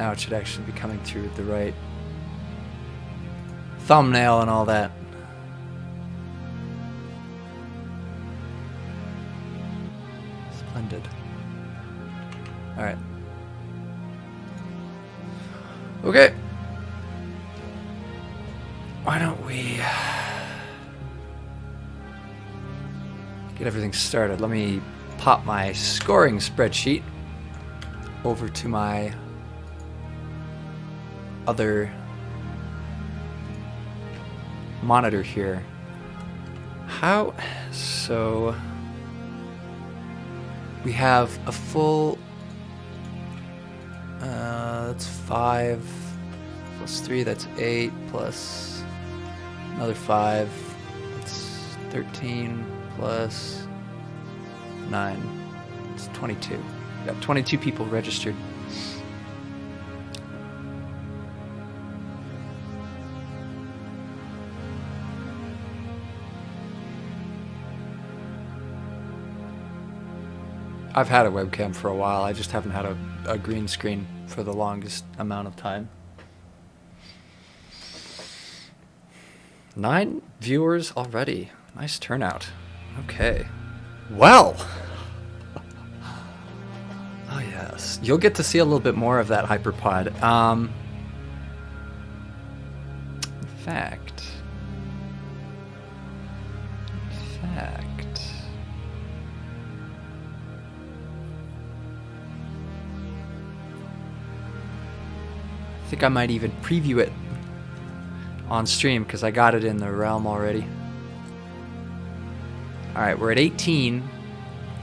Now it should actually be coming through with the right thumbnail and all that. Splendid. Alright. Okay. Why don't we get everything started? Let me pop my scoring spreadsheet over to my other monitor here. So we have a full that's 5 plus 3, that's 8 plus another 5, that's 13 plus 9, it's 22. We got 22 people registered. I've had a webcam for a while, I just haven't had a green screen for the longest amount of time. 9 viewers already. Nice turnout. Okay. Well. Oh yes. You'll get to see a little bit more of that hyperpod. In fact. I think I might even preview it on stream because I got it in the realm already. Alright, we're at 18.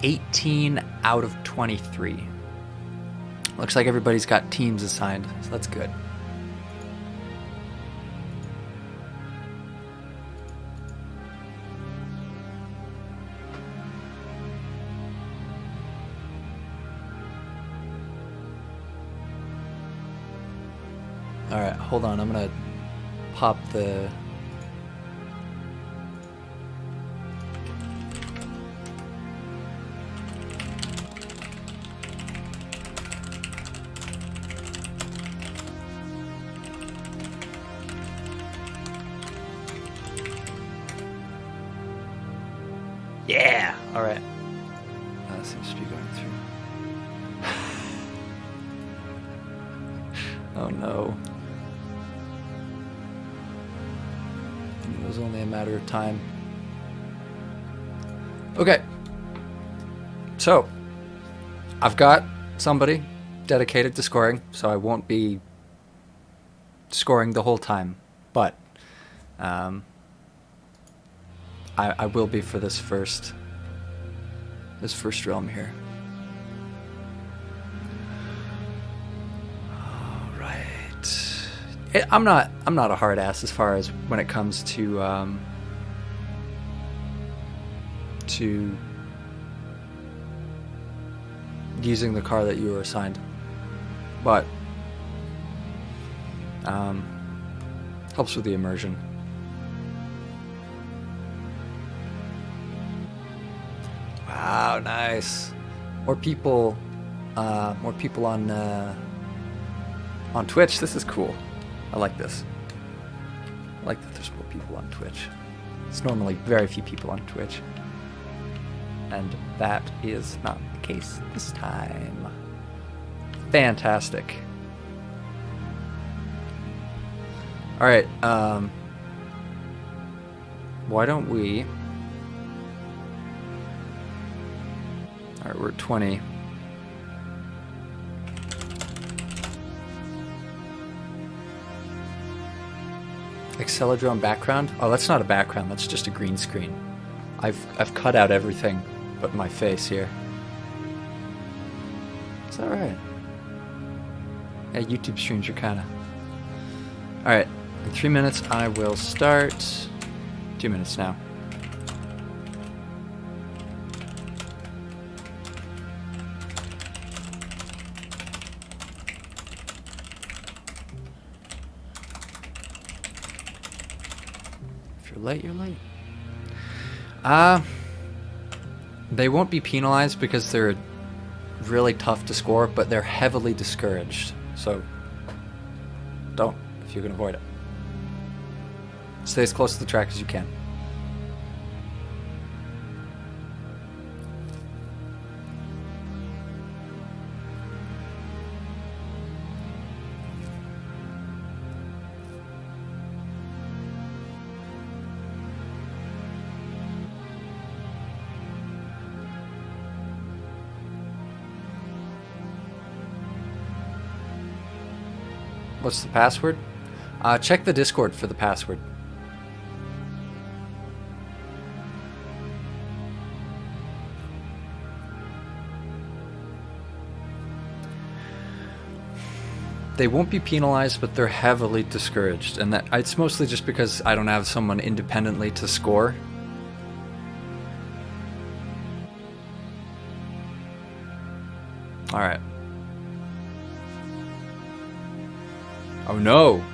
18 out of 23. Looks like everybody's got teams assigned, so that's good. Alright, hold on, I'm gonna pop the... Yeah! Alright. That seems to be going through. Oh no. It was only a matter of time. Okay. So, I've got somebody dedicated to scoring, so I won't be scoring the whole time, but I will be for this first realm here. All right. I'm not a hard ass as far as when it comes to using the car that you were assigned, but helps with the immersion. Wow, nice. More people on Twitch. This is cool. I like this. I like that there's more people on Twitch. It's normally very few people on Twitch, and that is not the case this time. Fantastic. All right. Why don't we? All right, we're at 20. Acceleron background? Oh, that's not a background. That's just a green screen. I've cut out everything but my face here. It's all right. Yeah, YouTube streams are kind of. All right, in 3 minutes I will start. 2 minutes now. Late, you're late. They won't be penalized because they're really tough to score, but they're heavily discouraged. So don't if you can avoid it. Stay as close to the track as you can. What's the password? Check the Discord for the password. They won't be penalized, but they're heavily discouraged, and that it's mostly just because I don't have someone independently to score. All right. Oh no!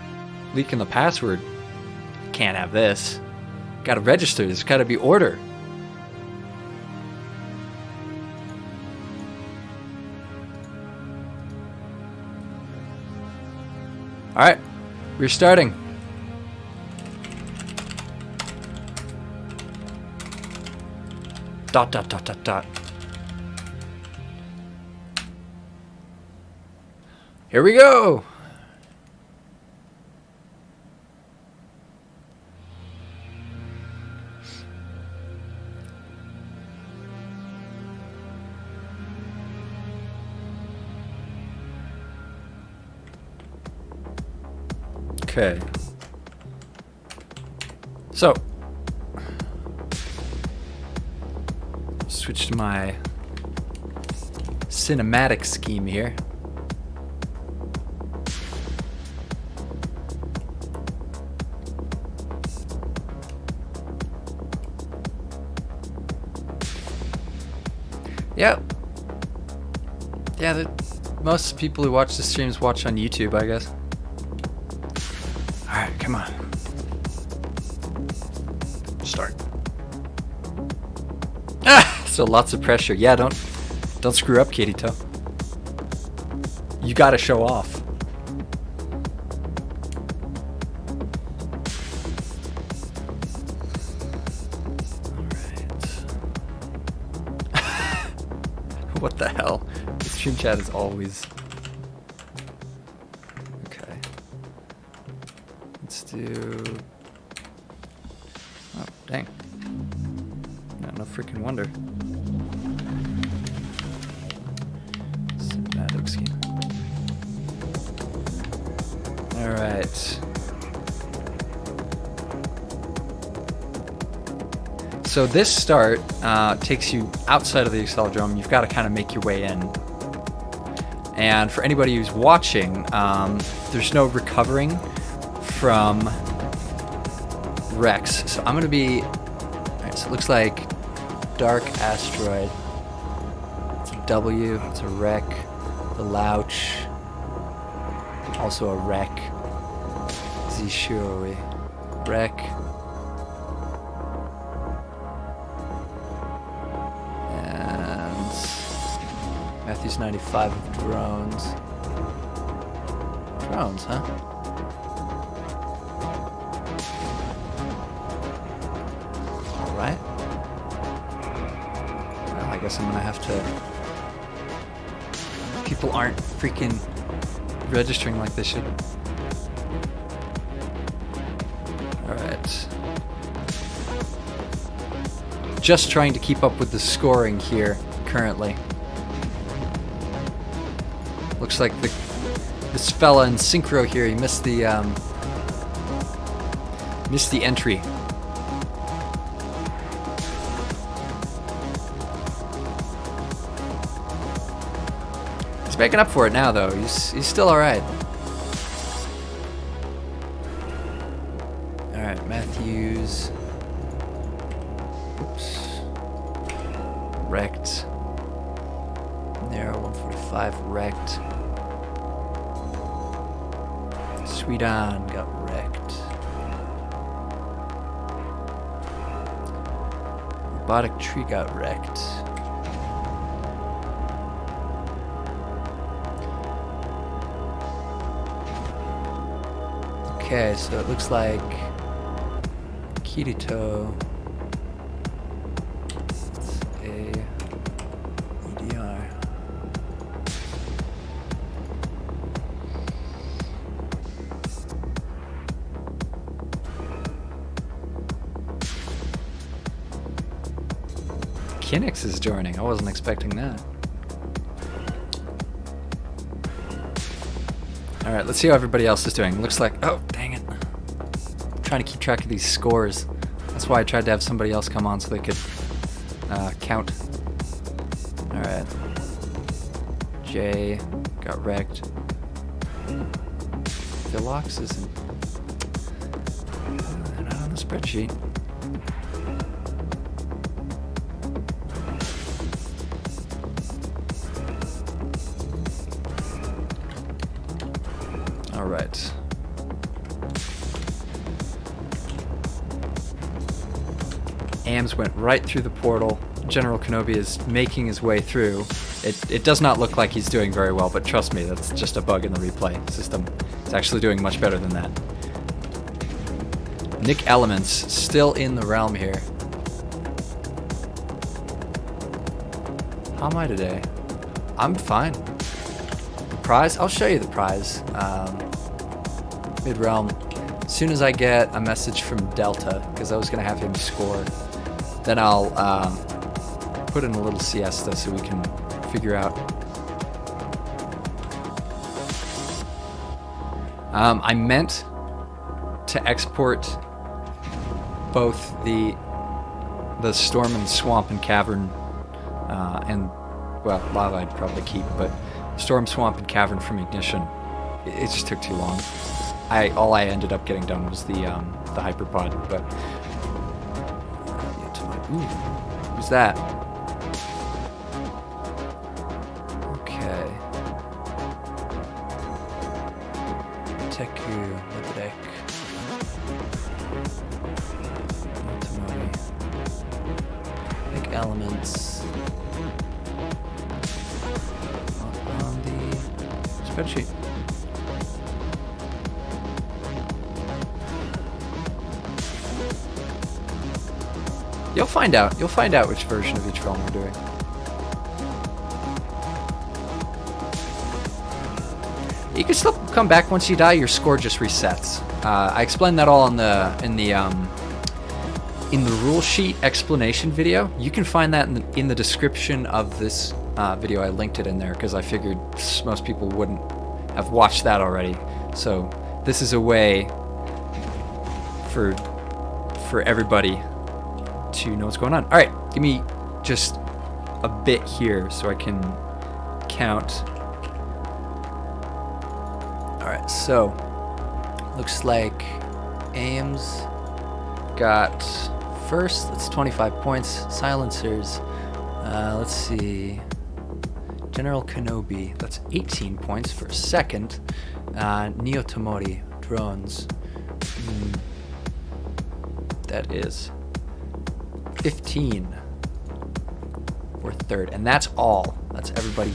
Leaking the password. Can't have this. Gotta register. There's gotta be order. Alright. We're starting. Dot dot dot dot dot. Here we go! Okay. So, switch to my cinematic scheme here. Yep. Yeah, most people who watch the streams watch on YouTube, I guess. Alright, come on. Start. Ah! So lots of pressure. Yeah, don't screw up, Katie Toe. You gotta show off. Alright. What the hell? The stream chat is always... do... Oh, dang. No freaking wonder. Cinematic scheme. Alright. So this start takes you outside of the Acceleradrome. You've got to kind of make your way in. And for anybody who's watching, there's no recovering from wrecks. So I'm going to be... Alright, so it looks like Dark Asteroid. It's a W. It's a wreck. The Louch. Also a wreck. Zishuri. Wreck. And... Matthews 95 of drones. Drones, huh? Alright. Well, I guess I'm gonna have to... People aren't freaking registering like they should. Alright. Just trying to keep up with the scoring here, currently. Looks like this fella in synchro here, he missed the entry. He's making up for it now, though. He's still all right. All right, Matthews. Oops. Wrecked. Narrow 145 wrecked. Sweet On got wrecked. Robotic Tree got wrecked. Okay, so it looks like Kirito. It's a EDR. Kinix is joining. I wasn't expecting that. Alright, let's see how everybody else is doing. Looks like... Oh, dang it. I'm trying to keep track of these scores. That's why I tried to have somebody else come on so they could count. Alright. Jay got wrecked. Philox isn't... They're not on the spreadsheet. All right. Ams went right through the portal. General Kenobi is making his way through. It does not look like he's doing very well, but trust me, that's just a bug in the replay system. It's actually doing much better than that. Nick Elements still in the realm here. How am I today? I'm fine. The prize? I'll show you the prize. Mid-realm. As soon as I get a message from Delta, because I was going to have him score, then I'll put in a little siesta so we can figure out. I meant to export both the Storm and Swamp and Cavern, and, well, Lava I'd probably keep, but Storm, Swamp, and Cavern from Ignition. It just took too long. All I ended up getting done was the hyperpod, but ooh, who's that? Okay. Teku with the deck. Big elements on the spreadsheet. You'll find out. You'll find out which version of each realm we're doing. You can still come back once you die. Your score just resets. I explained that all in the rule sheet explanation video. You can find that in the description of this video. I linked it in there because I figured most people wouldn't have watched that already. So this is a way for everybody to know what's going on. All right, give me just a bit here so I can count. All right, so looks like Ames got first. That's 25 points. Silencers. Let's see. General Kenobi. That's 18 points for second. Neo Tomori drones. That is 15 for third, and that's all. That's everybody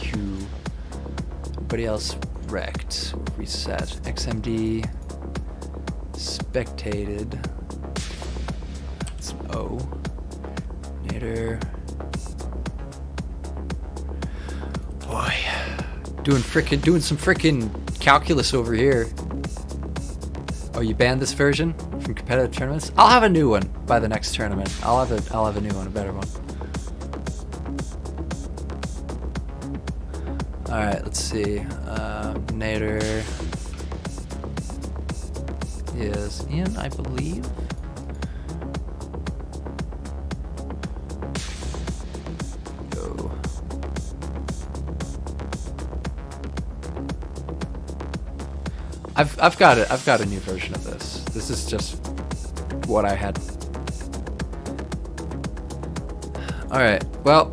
else wrecked. Reset. XMD spectated. That's O. Nader. Boy, doing some frickin' calculus over here. Oh, you banned this version from competitive tournaments? I'll have a new one by the next tournament. I'll have a new one, a better one. All right, let's see. Nader is in, I believe. Go. I've got a new version of this. This is just what I had. All right. Well,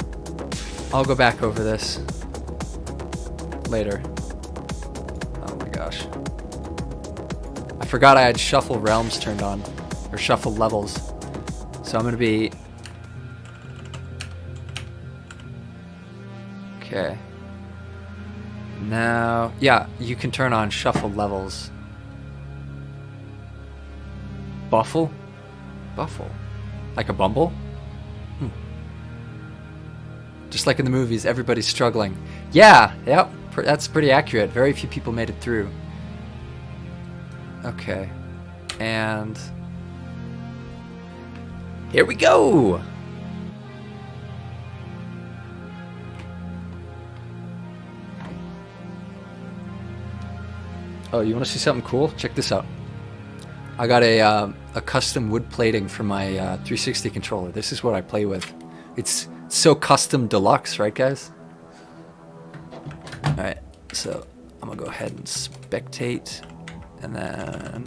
I'll go back over this later. Oh my gosh. I forgot I had shuffle realms turned on, or shuffle levels. So I'm gonna be okay. Now, yeah, you can turn on shuffle levels. Buffle? Buffle? Like a bumble? Just like in the movies, everybody's struggling. Yeah, yep, that's pretty accurate. Very few people made it through. Okay. And... here we go! Oh, you want to see something cool? Check this out. I got a custom wood plating for my 360 controller. This is what I play with. It's so custom deluxe, right, guys? Alright, so I'm going to go ahead and spectate. And then...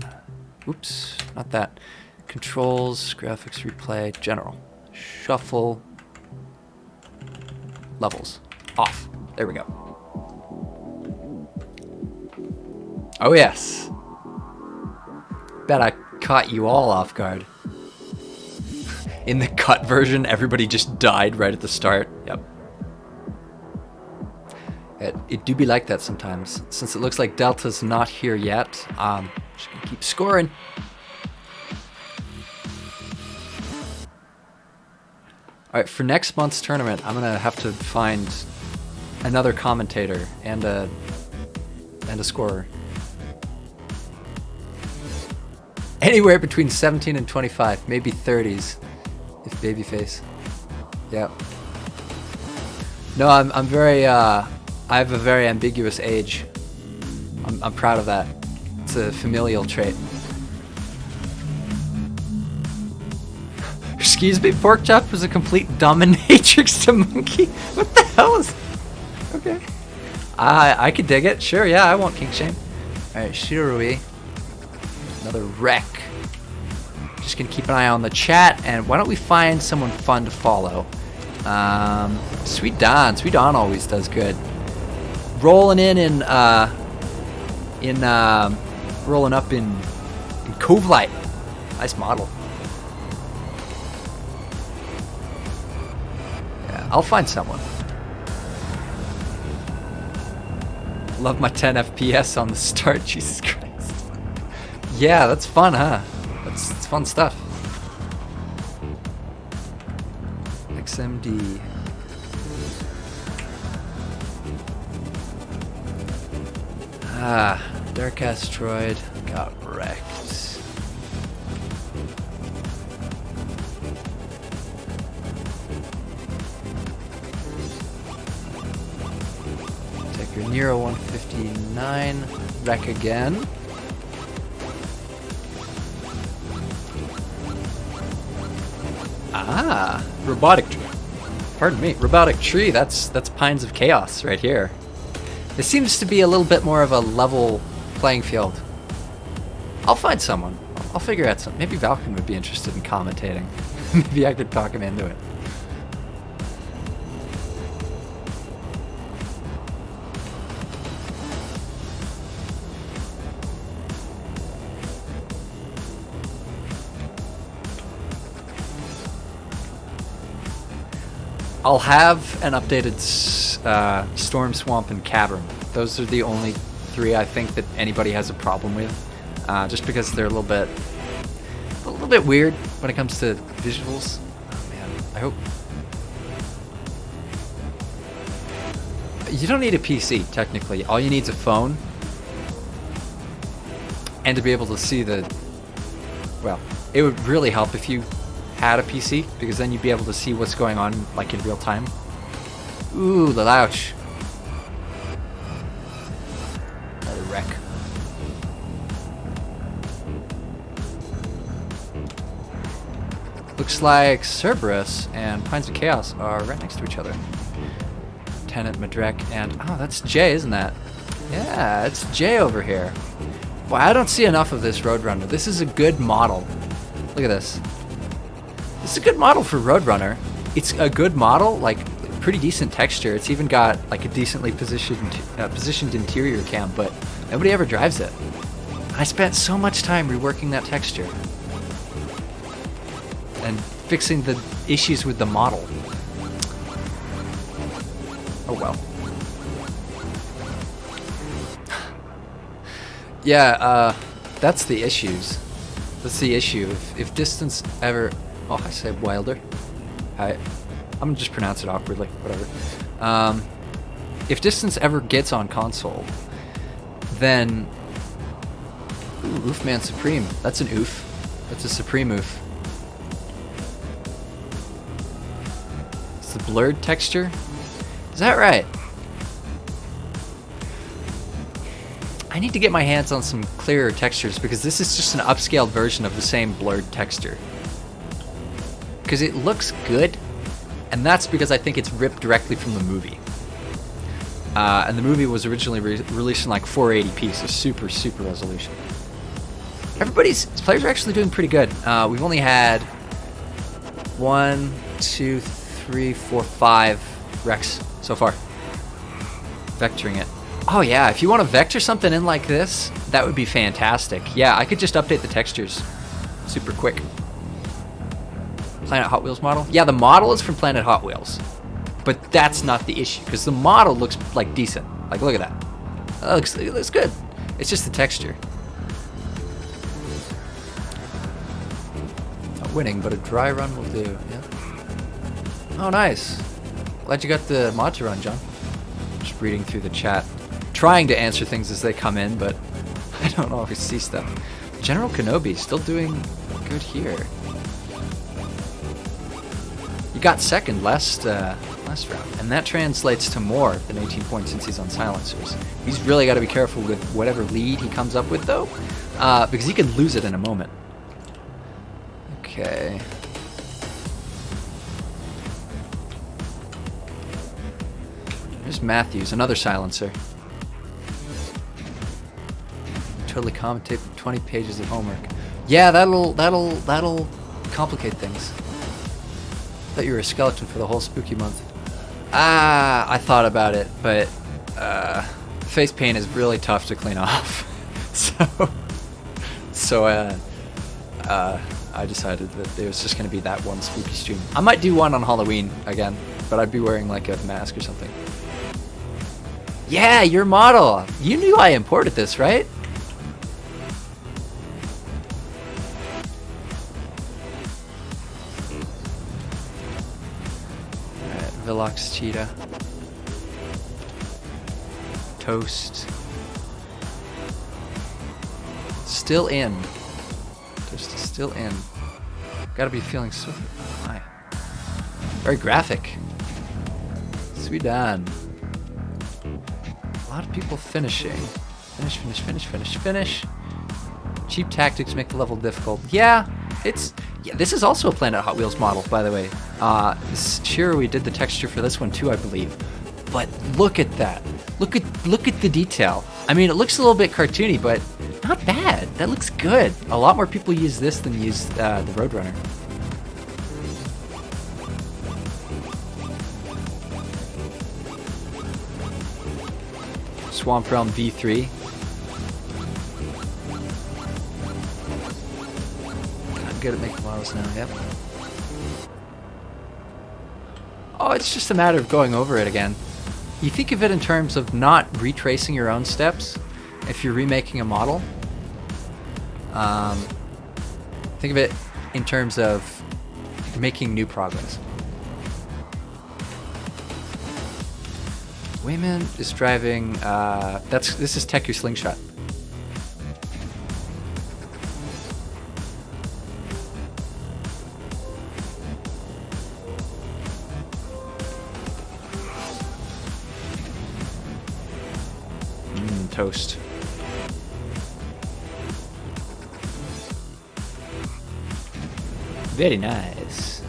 oops, not that. Controls, graphics, replay, general. Shuffle. Levels. Off. There we go. Oh yes. Bet I caught you all off guard. In the cut version, everybody just died right at the start. Yep. It do be like that sometimes. Since it looks like Delta's not here yet, just gonna keep scoring. Alright, for next month's tournament, I'm gonna have to find another commentator and a scorer. Anywhere between 17 and 25, maybe 30s, if babyface. Yep. No, I'm very, I have a very ambiguous age. I'm proud of that. It's a familial trait. Excuse me, pork chop was a complete dominatrix to monkey? What the hell is... okay. I could dig it. Sure, yeah, I won't kink shame. Alright, Shirui. Another wreck. Just gonna keep an eye on the chat, and why don't we find someone fun to follow? Sweet Don. Sweet Don always does good. Rolling rolling up in Cove Light. Nice model. Yeah, I'll find someone. Love my 10 FPS on the start. Jesus Christ. Yeah, that's fun, huh? It's fun stuff. XMD. Dark Asteroid got wrecked. Take your Nero 159, wreck again. Robotic tree. Pardon me, robotic tree. That's Pines of Chaos right here. This seems to be a little bit more of a level playing field. I'll find someone. I'll figure out something. Maybe Valkyrie would be interested in commentating. Maybe I could talk him into it. I'll have an updated Storm Swamp and Cavern. Those are the only three I think that anybody has a problem with, just because they're a little bit weird when it comes to visuals. Oh man, I hope you don't need a PC technically. All you need is a phone, and to be able to see the. Well, it would really help if you had a PC, because then you'd be able to see what's going on like in real time. Ooh, the louch. Another wreck. Looks like Cerberus and Pines of Chaos are right next to each other. Tenant, Madrek, and oh, that's Jay, isn't that? Yeah, it's Jay over here. Well, I don't see enough of this Roadrunner. This is a good model. Look at this. It's a good model for Roadrunner. It's a good model, like pretty decent texture. It's even got like a decently positioned interior cam, but nobody ever drives it. I spent so much time reworking that texture and fixing the issues with the model. Oh well. Yeah, that's the issues. That's the issue. If distance ever... Oh, I said Wilder. I'm gonna just pronounce it awkwardly. Whatever. If distance ever gets on console, then... Ooh, Oofman Supreme. That's an oof. That's a supreme oof. It's the blurred texture? Is that right? I need to get my hands on some clearer textures because this is just an upscaled version of the same blurred texture. Because it looks good, and that's because I think it's ripped directly from the movie. And the movie was originally released in like 480p, so super resolution. Players are actually doing pretty good. We've only had 1, 2, 3, 4, 5 wrecks so far. Vectoring it. Oh yeah, if you want to vector something in like this, that would be fantastic. Yeah, I could just update the textures super quick. Planet Hot Wheels model? Yeah, the model is from Planet Hot Wheels. But that's not the issue, because the model looks like decent. Like, look at that. It looks good. It's just the texture. Not winning, but a dry run will do. Yeah. Oh, nice. Glad you got the mod to run, John. Just reading through the chat. Trying to answer things as they come in, but I don't always see stuff. General Kenobi still doing good here. You got second last round, and that translates to more than 18 points since he's on silencers. He's really got to be careful with whatever lead he comes up with, though, because he could lose it in a moment. Okay. There's Matthews, another silencer. Totally commentate 20 pages of homework. Yeah, that'll complicate things. Thought you were a skeleton for the whole spooky month. I thought about it, but face paint is really tough to clean off. so I decided that it was just gonna be that one spooky stream. I might do one on Halloween again, but I'd be wearing like a mask or something. Yeah, your model. You knew I imported this, right? Velox Cheetah. Toast. Still in. Toast is still in. Gotta be feeling so high. Very graphic. Sweet on. A lot of people finishing. Finish. Cheap tactics make the level difficult. Yeah, this is also a Planet Hot Wheels model, by the way. Sure, we did the texture for this one too, I believe. But look at that. Look at the detail. I mean, it looks a little bit cartoony, but not bad. That looks good. A lot more people use this than use the Roadrunner. Swamp Realm V3. I'm good at making models now, yep. Oh, it's just a matter of going over it again. You think of it in terms of not retracing your own steps if you're remaking a model. Think of it in terms of making new progress. Wayman is driving, this is Teku Slingshot. Toast. Very nice.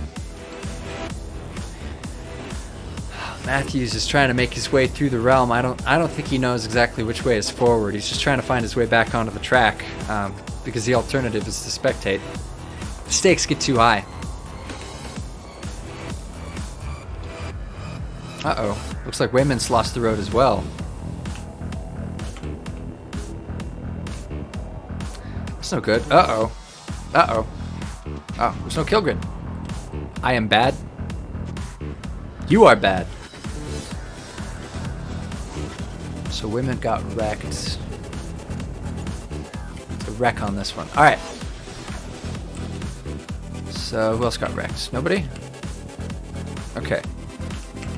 Matthews is trying to make his way through the realm. I don't think he knows exactly which way is forward. He's just trying to find his way back onto the track, because the alternative is to spectate. The stakes get too high. Uh-oh. Looks like Wayman's lost the road as well. That's no good. Uh-oh. Uh-oh. Oh, there's no kill grid. I am bad. You are bad. So Women got wrecked. It's a wreck on this one. Alright. So who else got wrecked? Nobody? Okay.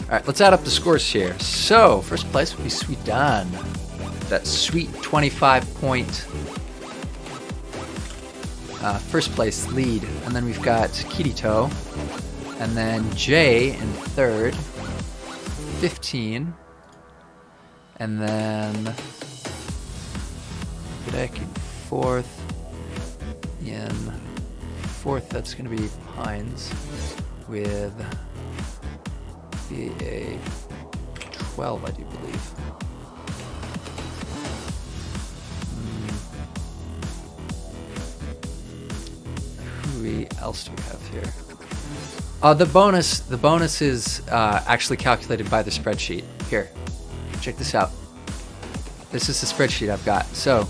Alright, let's add up the scores here. So, first place would be Sweet Don. That sweet 25 point first place lead. And then we've got Kirito. And then Jay in third. 15. And then Budek in fourth. In fourth, that's going to be Pines with a 12, I do believe. Who else do we have here? The bonus is actually calculated by the spreadsheet. Here, check this out. This is the spreadsheet I've got. So,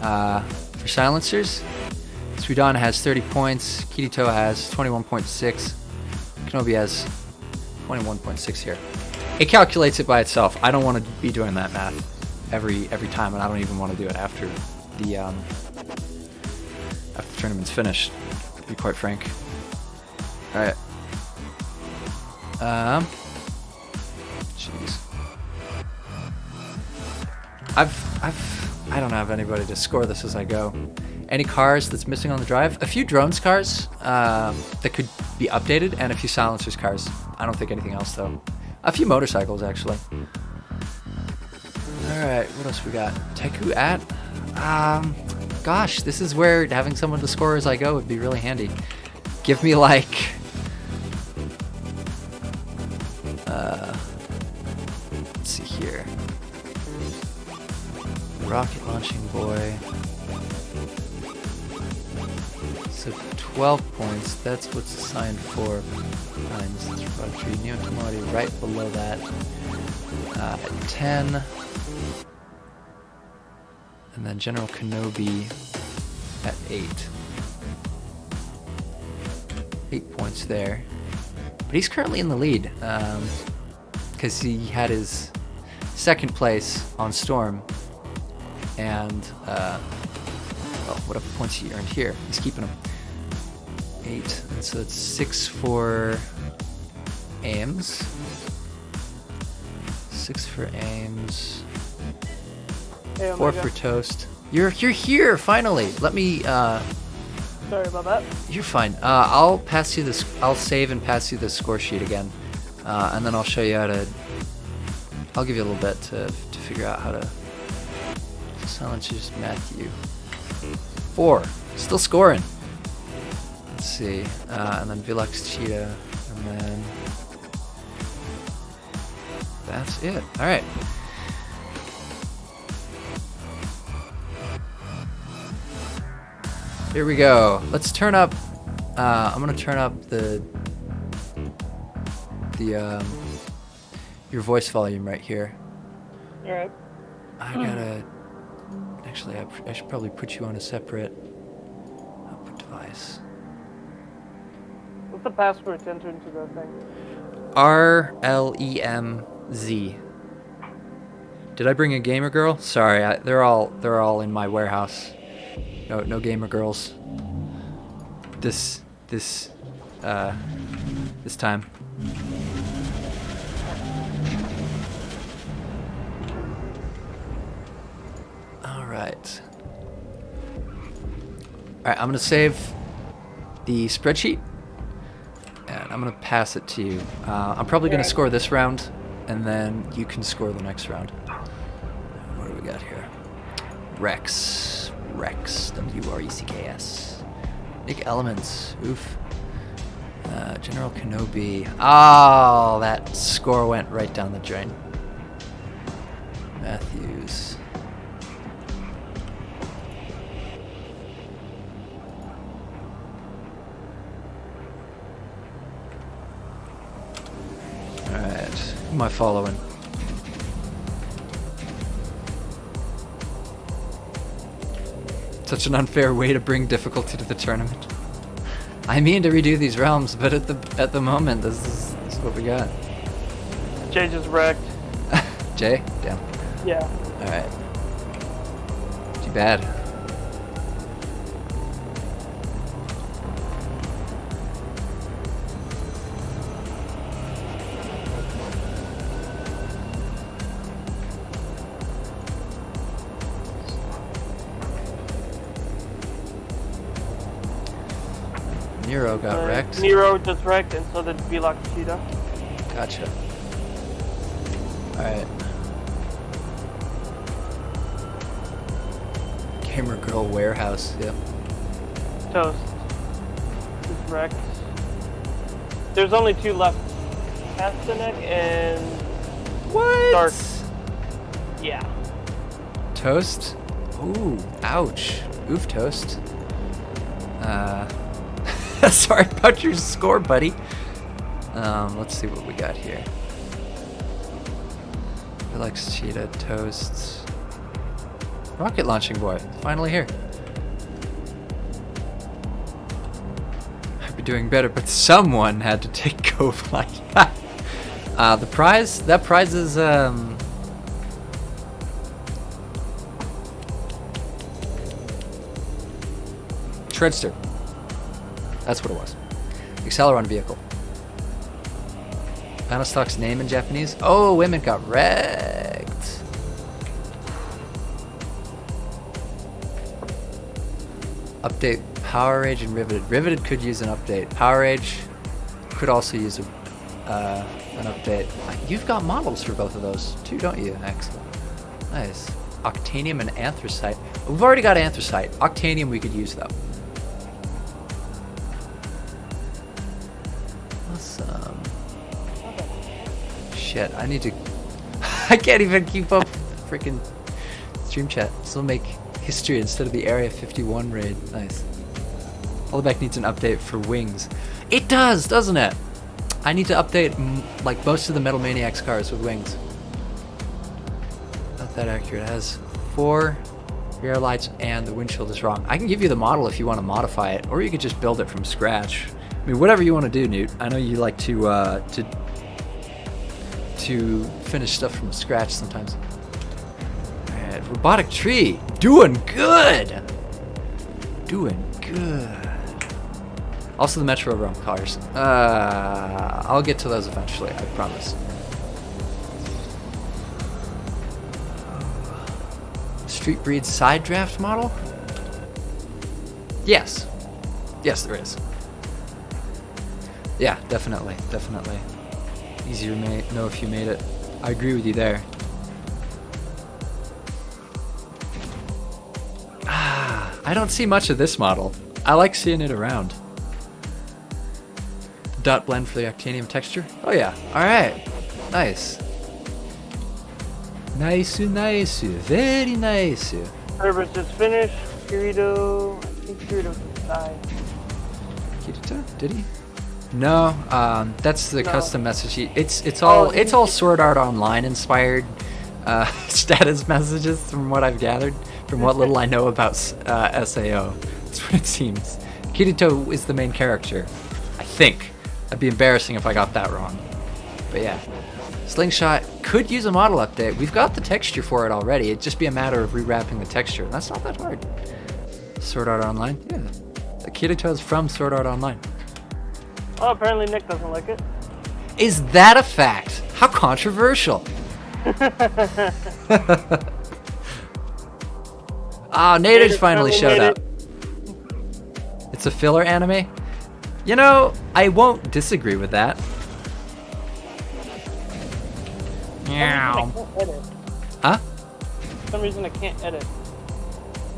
for silencers, Sudan has 30 points, Kirito has 21.6, Kenobi has 21.6 here. It calculates it by itself. I don't want to be doing that math every time, and I don't even want to do it after the tournament's finished, to be quite frank. Alright. Jeez. I don't have anybody to score this as I go. Any cars that's missing on the drive? A few drones cars that could be updated, and a few silencers cars. I don't think anything else though. A few motorcycles actually. Alright, what else we got? Teku at? Gosh, this is where having someone to score as I go would be really handy. Give me like... let's see here. Rocket launching boy. So 12 points, that's what's assigned for Pines. Neo Tomori right below that at 10. And then General Kenobi at 8. 8 points there. But he's currently in the lead because he had his second place on Storm. And, well, whatever points he earned here, he's keeping them. 8, and so it's 6 for Ames. 6 for Ames. Hey, 4 for Toast. You're here finally. Let me. Sorry about that. You're fine. I'll pass you this. I'll save and pass you the score sheet again, and then I'll show you how to. I'll give you a little bit to figure out how to. Silencers Matthew. 4. Still scoring. Let's see. And then Vilux Cheetah. And then that's it. Alright. Here we go. Let's turn up I'm gonna turn up the your voice volume right here. Alright. I gotta actually I should probably put you on a separate output device. What's the password to enter into the thing? RLEMZ. Did I bring a gamer girl? Sorry, they're all in my warehouse. No gamer girls. This time. All right, I'm gonna save the spreadsheet, and I'm gonna pass it to you. I'm probably gonna score this round, and then you can score the next round. What do we got here? Rex, WRECKS. Big elements, oof. General Kenobi. Oh, that score went right down the drain. Matthews. Alright, who am I following? Such an unfair way to bring difficulty to the tournament. I mean to redo these realms, but at the moment, this is what we got. Jay just wrecked. Jay? Damn. Yeah. Alright. Too bad. Nero got wrecked. Nero just wrecked, and so did Veloc's Cheetah. Gotcha. Alright. Gamer Girl Warehouse, yep. Toast is wrecked. There's only 2 left. Castanek and What? Dark. Yeah. Toast? Ooh, ouch. Oof, Toast. Sorry about your score, buddy. Let's see what we got here. Relax, Cheetah, Toast. Rocket launching boy, finally here. I'd be doing better, but someone had to take Cove Light. The prize? That prize is, Shredster. That's what it was. Acceleron vehicle. Panastock's name in Japanese? Oh, women got wrecked. Update Power Rage and Riveted. Riveted could use an update. Power Rage could also use an update. You've got models for both of those too, don't you? Excellent. Nice. Octanium and Anthracite. We've already got Anthracite. Octanium we could use though. Awesome. Shit, I need to... I can't even keep up with the freaking stream chat. This will make history instead of the Area 51 raid. Nice. Olbeck needs an update for wings. It does, doesn't it? I need to update like most of the Metal Maniacs cars with wings. Not that accurate. It has 4 rear lights and the windshield is wrong. I can give you the model if you want to modify it, or you could just build it from scratch. I mean, whatever you want to do, Newt. I know you like to finish stuff from scratch sometimes. Alright, Robotic Tree. Doing good! Doing good. Also the Metro-Rome cars. I'll get to those eventually, I promise. Street Breed side draft model? Yes. Yes, there is. Yeah, definitely, definitely. Easier to know if you made it. I agree with you there. I don't see much of this model. I like seeing it around. Dot blend for the Octanium texture. Oh yeah, alright. Nice. Nice, nice, very nice. Herbert's just finished. Kirito, I think Kirito just died. Kirito? Did he? No, that's the custom message sheet. It's all Sword Art Online inspired status messages from what I've gathered, from what little I know about SAO. That's what it seems. Kirito is the main character, I think. I'd be embarrassing if I got that wrong. But yeah. Slingshot could use a model update. We've got the texture for it already. It'd just be a matter of rewrapping the texture. That's not that hard. Sword Art Online? Yeah. The Kirito is from Sword Art Online. Oh, apparently Nick doesn't like it. Is that a fact? How controversial. Oh, Nader's finally showed up. It's a filler anime? You know, I won't disagree with that. Meow. Huh? For some reason I can't edit.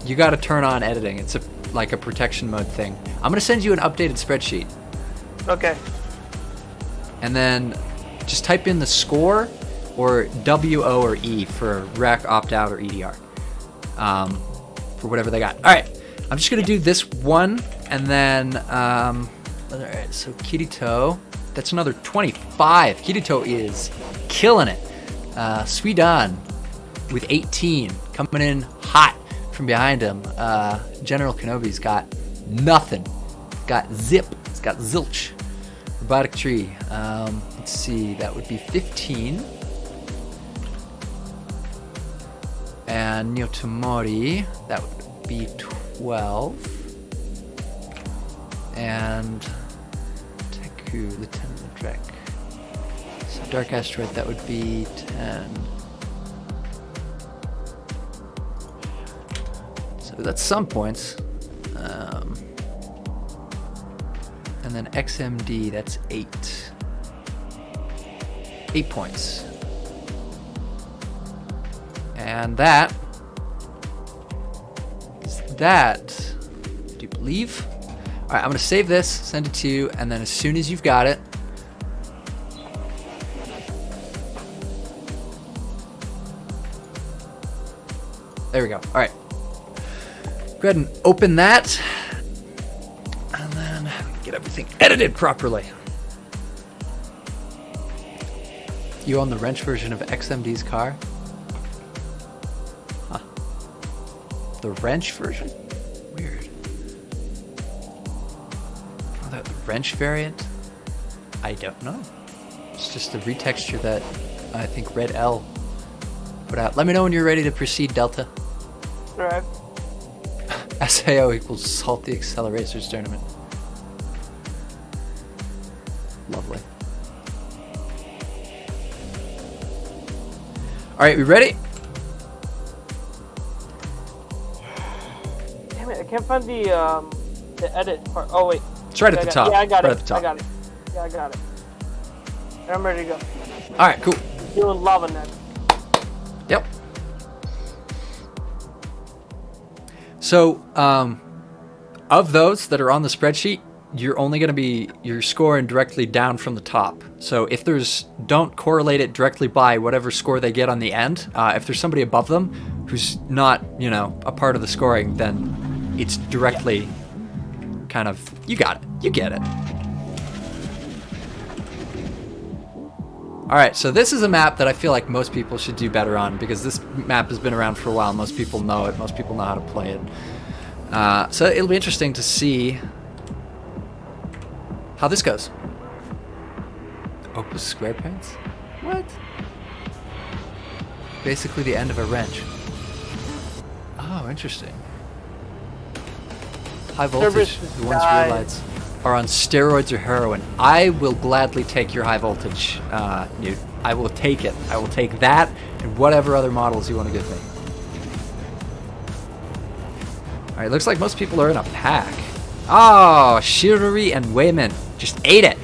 You gotta turn on editing. It's like a protection mode thing. I'm gonna send you an updated spreadsheet. Okay. And then just type in the score or WO or E for rec, opt-out, or EDR. For whatever they got. Alright, I'm just gonna do this one, and then, alright, so Kirito, that's another 25. Kirito is killing it. Suidan with 18, coming in hot from behind him. General Kenobi's got nothing. Got zip, it's got zilch. Robotic Tree, let's see, that would be 15. And Nyotomori, that would be 12. And Teku, Lieutenant Drek. So Dark Asteroid, that would be 10. So that's some points. And then XMD, that's 8. 8 points. And that is that. Do you believe? All right, I'm gonna save this, send it to you, and then as soon as you've got it, there we go. All right, go ahead and open that, and then get everything edited properly. You own the wrench version of XMD's car? Huh. The wrench version? Weird. Oh, the wrench variant? I don't know. It's just a retexture that I think Red L put out. Let me know when you're ready to proceed, Delta. Alright. SAO equals Salt the Acceleracers tournament. Lovely. Alright, we ready? Damn it, I can't find the edit part. Oh wait. It's right at the top. Yeah, I got right it. At the top. I got it. Yeah, I got it. I'm ready to go. Alright, cool. Doing lava next. Yep. So, of those that are on the spreadsheet, you're only going to be, you're scoring directly down from the top. So if there's, don't correlate it directly by whatever score they get on the end. If there's somebody above them who's not, you know, a part of the scoring, then it's directly kind of, you got it, you get it. All right, so this is a map that I feel like most people should do better on because this map has been around for a while. Most people know it. Most people know how to play it. So it'll be interesting to see how this goes. Opus square pants? What? Basically the end of a wrench. Oh, interesting. High voltage, the ones real lights are on steroids or heroin. I will gladly take your high voltage, Newt. I will take it. I will take that and whatever other models you want to give me. Alright, looks like most people are in a pack. Oh, Shiruri and Wayman just ate it.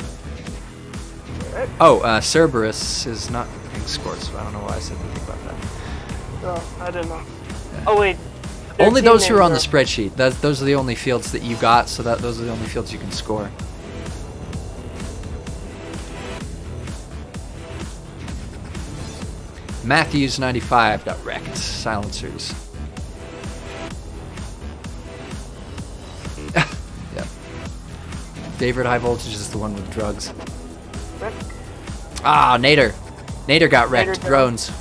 Oh, Cerberus is not getting scored, so I don't know why I said anything about that. Oh, I didn't know. Yeah. Oh wait. Only those who are on the spreadsheet. Those are the only fields that you got, so that those are the only fields you can score. Matthews 95 got wrecked. Silencers. Yep. Favorite high voltage is the one with drugs. Ah, Nader. Nader got wrecked. Nader Drones.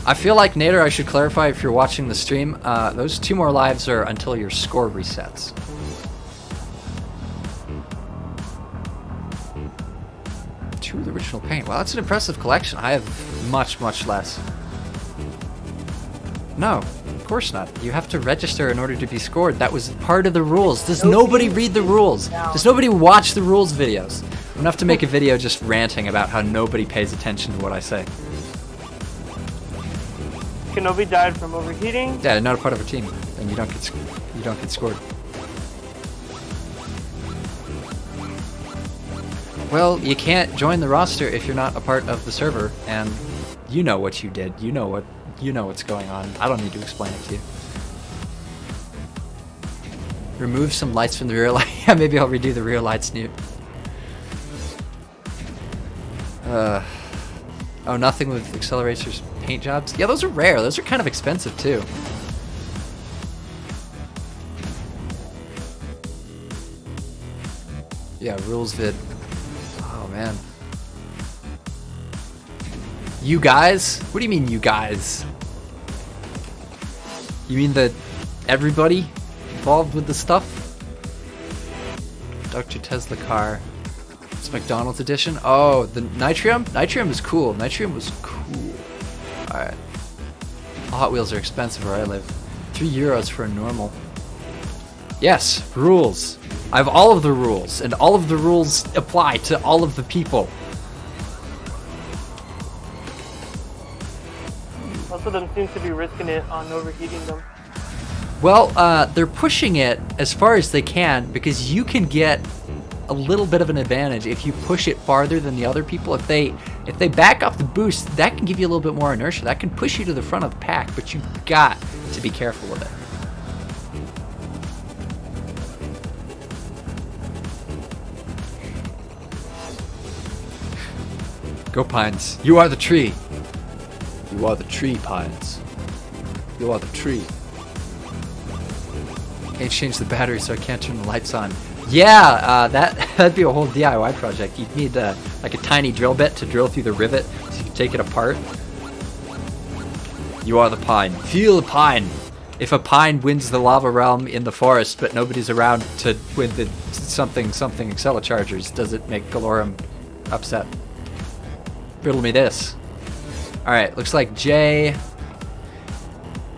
I feel like, Nader, I should clarify if you're watching the stream, those 2 more lives are until your score resets. Two of the original paint. Wow, that's an impressive collection. I have much, much less. No, of course not. You have to register in order to be scored. That was part of the rules. Does nobody read the rules? Does nobody watch the rules videos? I'm gonna have to make a video just ranting about how nobody pays attention to what I say. Kenobi died from overheating. Yeah, not a part of a team, and you don't get scored. Well, you can't join the roster if you're not a part of the server, and you know what you did. You know what's going on. I don't need to explain it to you. Remove some lights from the rear light. Yeah, maybe I'll redo the rear lights, Newt. Oh, nothing with Acceleracers paint jobs? Yeah, those are rare. Those are kind of expensive, too. Yeah, rules vid. Oh, man. You guys? What do you mean, you guys? You mean that everybody involved with the stuff? Dr. Tesla car. It's McDonald's edition. Oh, the Nitrium? Nitrium is cool. Nitrium was cool. Alright. Hot Wheels are expensive where I live. €3 for a normal. Yes, rules. I have all of the rules, and all of the rules apply to all of the people. Let's of them seem to be risking it on overheating them. Well, they're pushing it as far as they can because you can get a little bit of an advantage if you push it farther than the other people. If they back off the boost, that can give you a little bit more inertia. That can push you to the front of the pack, but you've got to be careful with it. Go, Pines. You are the tree. You are the tree, Pines. You are the tree. Can't change the battery, so I can't turn the lights on. Yeah, that'd be a whole DIY project. You'd need like a tiny drill bit to drill through the rivet so you can take it apart. You are the pine. Feel the pine. If a pine wins the lava realm in the forest, but nobody's around to win the something Acceleracers, does it make Acceleron upset? Riddle me this. All right, looks like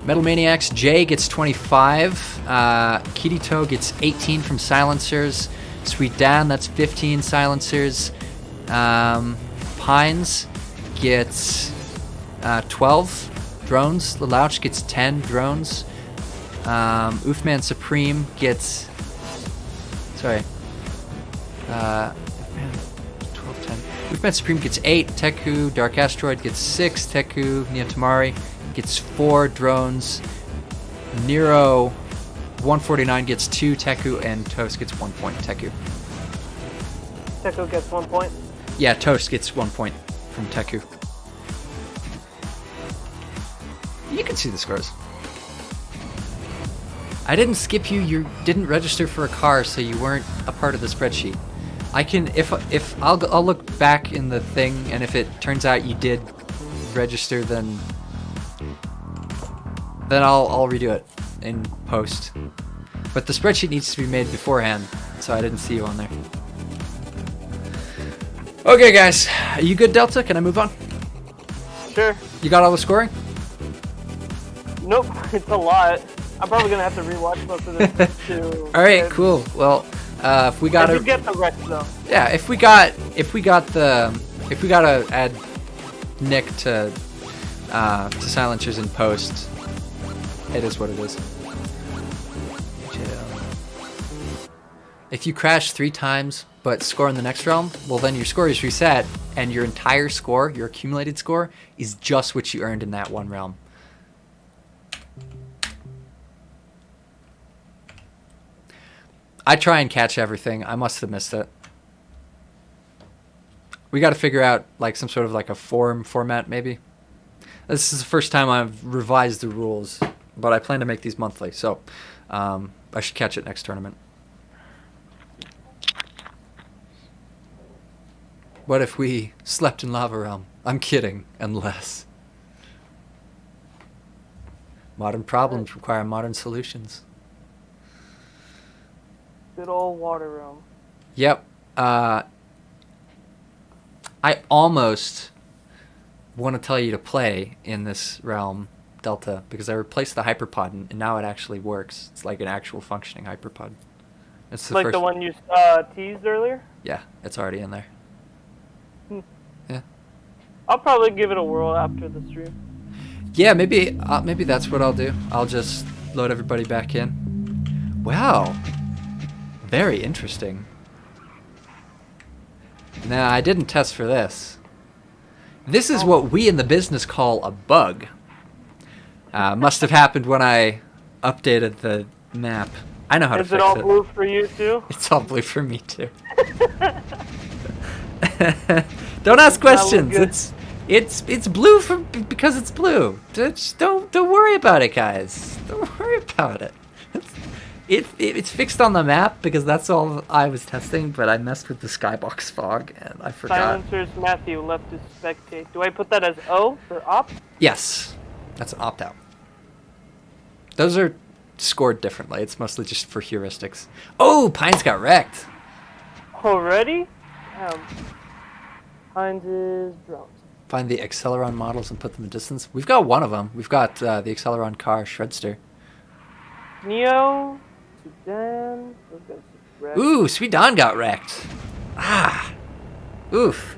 Metal Maniacs, Jay gets 25. Kirito gets 18 from Silencers. Sweet Dan, that's 15 Silencers. Pines gets 12 drones. Lelouch gets 10 drones. Oofman Supreme gets... Sorry. Oofman 12, 10. Oofman Supreme gets 8. Teku Dark Asteroid gets 6. Teku Niyotamari gets 4 drones. Nero 149 gets 2. Teku and Toast gets 1 point. Teku. Teku gets 1 point. Yeah, Toast gets 1 point from Teku. You can see the scores. I didn't skip you. You didn't register for a car, so you weren't a part of the spreadsheet. I can if I'll look back in the thing, and if it turns out you did register, then I'll redo it in post. But the spreadsheet needs to be made beforehand, so I didn't see you on there. Okay, guys, are you good, Delta? Can I move on? Sure. You got all the scoring? Nope, it's a lot. I'm probably gonna have to rewatch most of this too. All right, cool. Well, if we got to get the rest though. Yeah, if we gotta add Nick to Silencers in post, it is what it is. If you crash 3 times but score in the next realm, well then your score is reset, and your entire score, your accumulated score, is just what you earned in that one realm. I try and catch everything. I must have missed it. We got to figure out like some sort of like a format maybe. This is the first time I've revised the rules, but I plan to make these monthly, so I should catch it next tournament. What if we slept in Lava Realm? I'm kidding, unless. Modern problems require modern solutions. Good old water realm. Yep. I almost want to tell you to play in this realm, Delta, because I replaced the hyperpod and now it actually works. It's like an actual functioning hyperpod. It's Like the one you teased earlier? Yeah, it's already in there. Yeah. I'll probably give it a whirl after the stream. Yeah, maybe that's what I'll do. I'll just load everybody back in. Wow. Very interesting. Now, I didn't test for this. This is what we in the business call a bug. Must have happened when I updated the map. I know how to fix it. Is it all blue for you too? It's all blue for me too. Don't ask questions. It's blue because it's blue. Just don't worry about it, guys. Don't worry about it. It's fixed on the map because that's all I was testing, but I messed with the skybox fog and I forgot. Silencers Matthew left to spectate. Do I put that as O for opt? Yes, that's an opt-out. Those are scored differently. It's mostly just for heuristics. Oh, Pines got wrecked. Already? Pines is drones. Find the Acceleron models and put them in distance. We've got one of them. We've got the Acceleron car, Shredster. Neo, Sudan, those guys are wrecked. Ooh, Sweet Don got wrecked. Ah. Oof.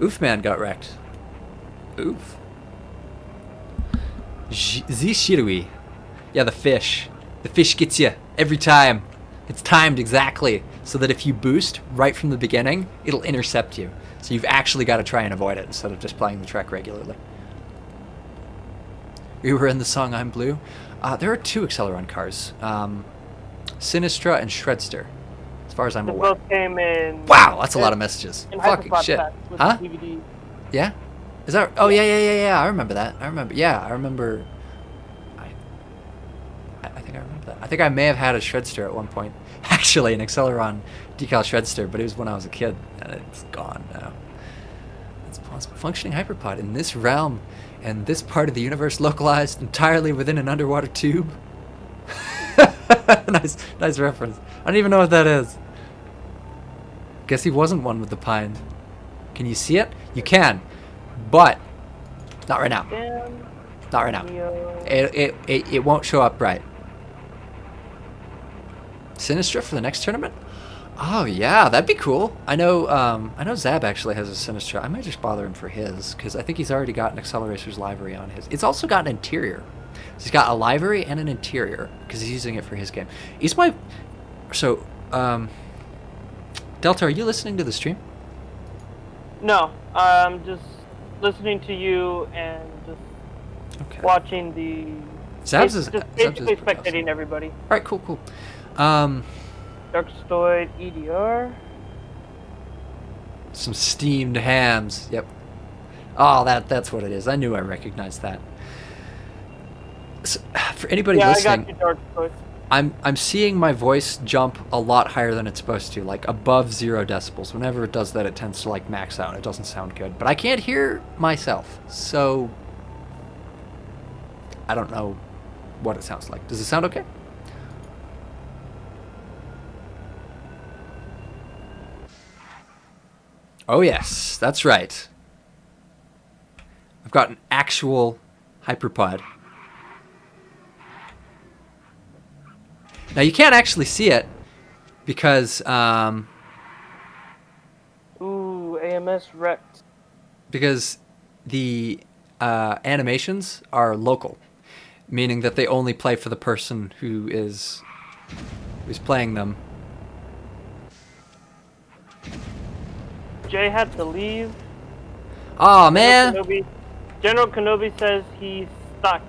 Oof man got wrecked. Oof. Zishirui. Yeah, the fish. The fish gets you every time. It's timed exactly so that if you boost right from the beginning, it'll intercept you. So you've actually got to try and avoid it instead of just playing the track regularly. You were in the song I'm Blue. There are 2 Acceleron cars. Sinistra and Shredster, as far as I'm They aware. both came in. Wow, that's a lot of messages. In Fucking Hyperpod shit. packs with Huh? DVD. Yeah? Is that... Oh, yeah. I remember that. I remember... Yeah, I remember... I think I remember that. I think I may have had a Shredster at one point. Actually, an Acceleron decal Shredster, but it was when I was a kid, and it's gone now. It's possible. Functioning hyperpod in this realm and this part of the universe localized entirely within an underwater tube. nice reference. I don't even know what that is. Guess he wasn't one with the pine. Can you see it? You can, but not right now. Damn. Not right now. Neo. It won't show up right. Sinistra for the next tournament? Oh yeah, that'd be cool. I know Zab actually has a Sinistra. I might just bother him for his, because I think he's already got an Acceleracers livery on his. It's also got an interior. So he's got a livery and an interior, because he's using it for his game. He's my... So, Delta, are you listening to the stream? No, I'm just listening to you and just Okay. watching the. Zab's is... Just Zab's is basically pretty awesome. spectating everybody. Alright, cool. Darkstoid, EDR. Some steamed hams. Yep. Oh, that's what it is. I knew I recognized that. So, for anybody Yeah, listening, I got you, Darkstoid. I'm seeing my voice jump a lot higher than it's supposed to, like above 0 decibels. Whenever it does that, it tends to like max out. It doesn't sound good. But I can't hear myself, so I don't know what it sounds like. Does it sound okay? Oh yes, that's right. I've got an actual hyperpod. Now you can't actually see it because Ooh, AMS wrecked. because the animations are local, meaning that they only play for the person who's playing them. Jay had to leave. Oh man! General Kenobi says he's stuck.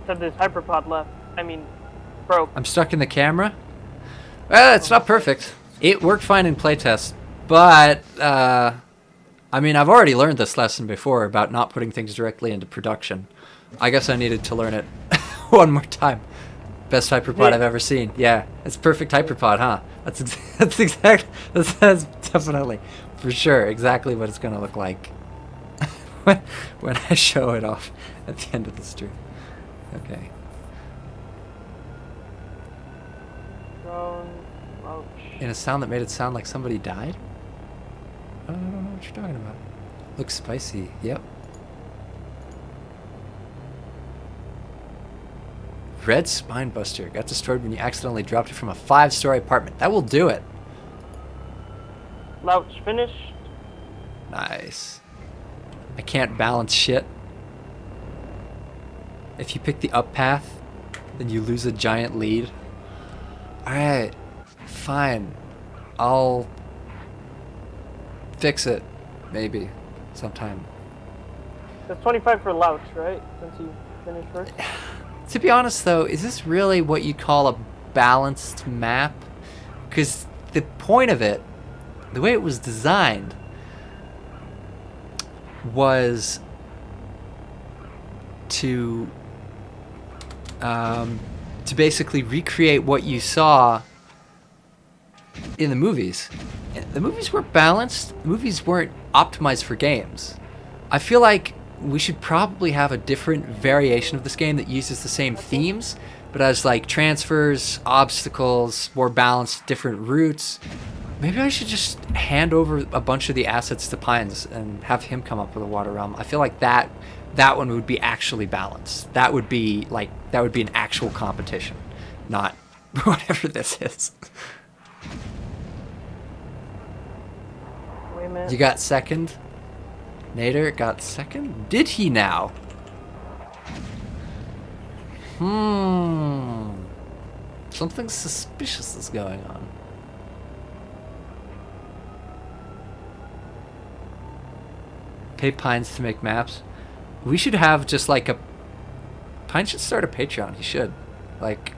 Said this hyperpod left. I mean, broke. I'm stuck in the camera. Well, it's not perfect. It worked fine in playtest, but I mean, I've already learned this lesson before about not putting things directly into production. I guess I needed to learn it one more time. Best hyperpod I've ever seen. Yeah, it's perfect hyperpod, huh? That's definitely, for sure, exactly what it's gonna look like when I show it off at the end of the stream. Okay. In a sound that made it sound like somebody died? I don't know what you're talking about. Looks spicy. Yep. Red Spine Buster. Got destroyed when you accidentally dropped it from a 5-story apartment. That will do it. Louch finished. Nice. I can't balance shit. If you pick the up path, then you lose a giant lead. Alright. Fine. I'll fix it. Maybe. Sometime. That's 25 for Louch, right? Since you finished first. To be honest, though, is this really what you'd call a balanced map? Because the point of it, the way it was designed, was to basically recreate what you saw in the movies. The movies weren't balanced. The movies weren't optimized for games. I feel like we should probably have a different variation of this game that uses the same themes, but has like transfers, obstacles, more balanced, different routes. Maybe I should just hand over a bunch of the assets to Pines and have him come up with a water realm. I feel like that one would be actually balanced. That would be an actual competition, not whatever this is. Wait a minute. You got second? Nader got second? Did he now? Something suspicious is going on. Pay Pines to make maps. We should have just like a... Pine should start a Patreon. He should. Like,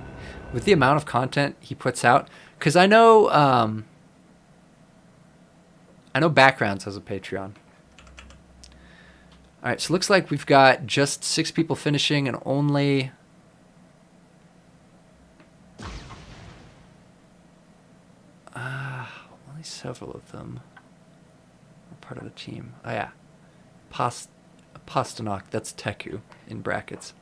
with the amount of content he puts out. Because I know Backgrounds has a Patreon. Alright, so looks like we've got just 6 people finishing and only... only several of them are part of the team. Oh yeah. Pasternak, that's Teku in brackets.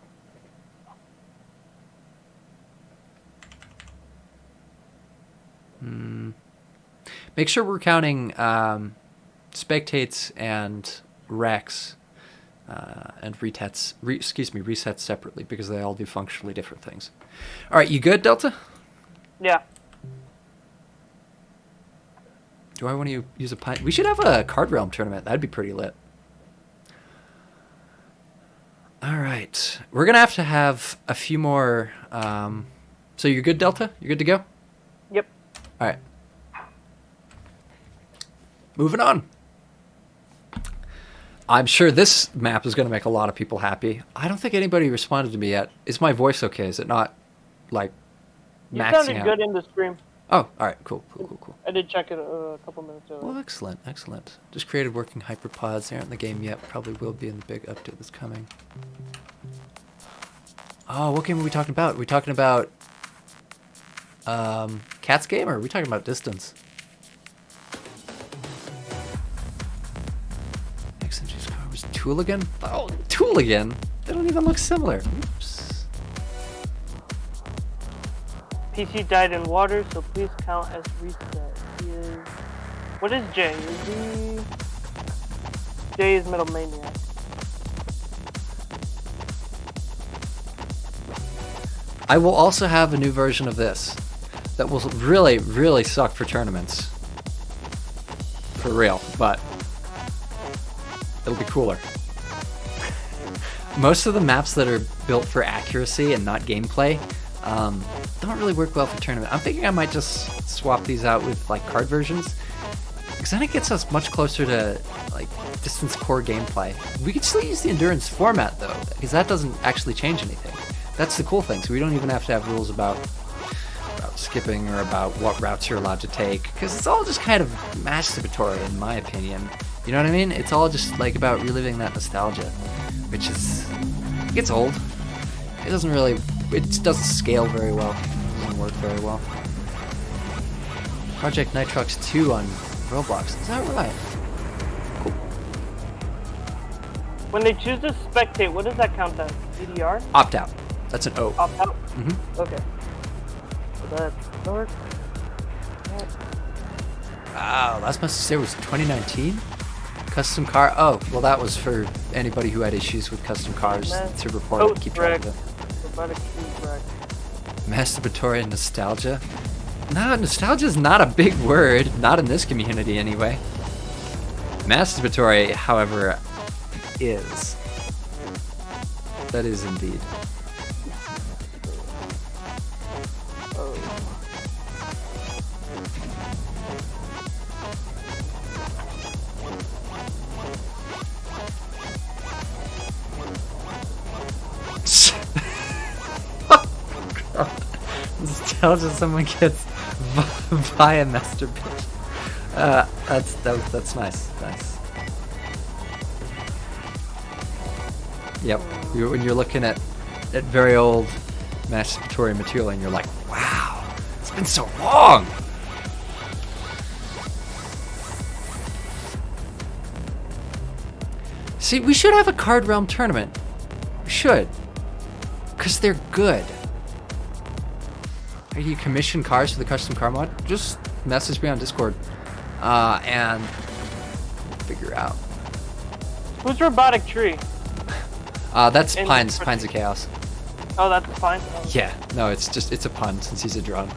Make sure we're counting spectates and Rex and resets separately because they all do functionally different things. All right, you good, Delta? Yeah. Do I want to use a pint? We should have a card realm tournament. That'd be pretty lit. All right, we're gonna have to have a few more. So you're good, Delta? You're good to go? Yep. All right. Moving on. I'm sure this map is going to make a lot of people happy. I don't think anybody responded to me yet. Is my voice okay? Is it not, like, You maxing sounded out? good in the stream. Oh, all right. Cool. I did check it a couple minutes ago. Well, excellent. Just created working hyperpods. They aren't in the game yet. Probably will be in the big update that's coming. Oh, what game are we talking about? Are we talking about Cat's game, or are we talking about Distance? XMG's car was Tooligan? Oh, Tooligan? They don't even look similar. Oops. PC died in water, so please count as reset. He is... What is Jay? Is he... Jay is Metal Maniac. I will also have a new version of this that will really, really suck for tournaments. For real, but it'll be cooler. Most of the maps that are built for accuracy and not gameplay don't really work well for tournament. I'm thinking I might just swap these out with like card versions, because then it gets us much closer to like Distance core gameplay. We could still use the endurance format though, because that doesn't actually change anything. That's the cool thing. So we don't even have to have rules about skipping or about what routes you're allowed to take, because it's all just kind of masturbatory in my opinion. You know what I mean? It's all just like about reliving that nostalgia, which is, it gets old. It doesn't really, it doesn't scale very well. It doesn't work very well. Project Nitrox 2 on Roblox. Is that right? Cool. When they choose to spectate, what does that count as? EDR? Opt out. That's an O. Opt out? Mm-hmm. Okay. So that's dark. Wow, that's must say it was 2019? Custom car? Oh, well that was for anybody who had issues with custom cars to report it and keep track of it. Masturbatory nostalgia? No, nostalgia is not a big word. Not in this community anyway. Masturbatory, however, is. That is indeed. Nostalgia, someone gets via masturbation. That's nice. Nice. Yep. When you're looking at very old masturbatory material and you're like, wow, it's been so long. See, we should have a card realm tournament. We should. Because they're good. Are you commission cars for the custom car mod? Just message me on Discord and figure out. Who's Robotic Tree? That's Pines of Chaos. Oh, that's fine. Oh. Yeah, no, it's a pun since he's a drone.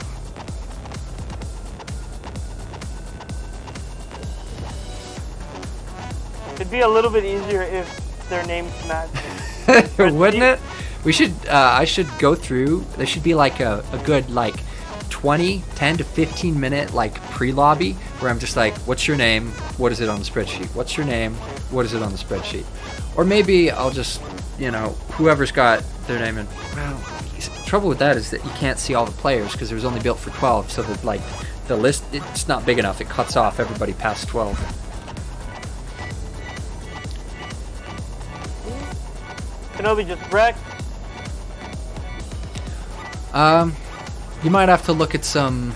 It'd be a little bit easier if their names match. Wouldn't it? We should. I should go through. There should be like a good like 10 to 15 minute like pre-lobby where I'm just like, what's your name? What is it on the spreadsheet? What's your name? What is it on the spreadsheet? Or maybe I'll just, you know, whoever's got their name in. Well, the trouble with that is that you can't see all the players because it was only built for 12, so that like the list, it's not big enough. It cuts off everybody past 12. Kenobi just wrecked. You might have to look at some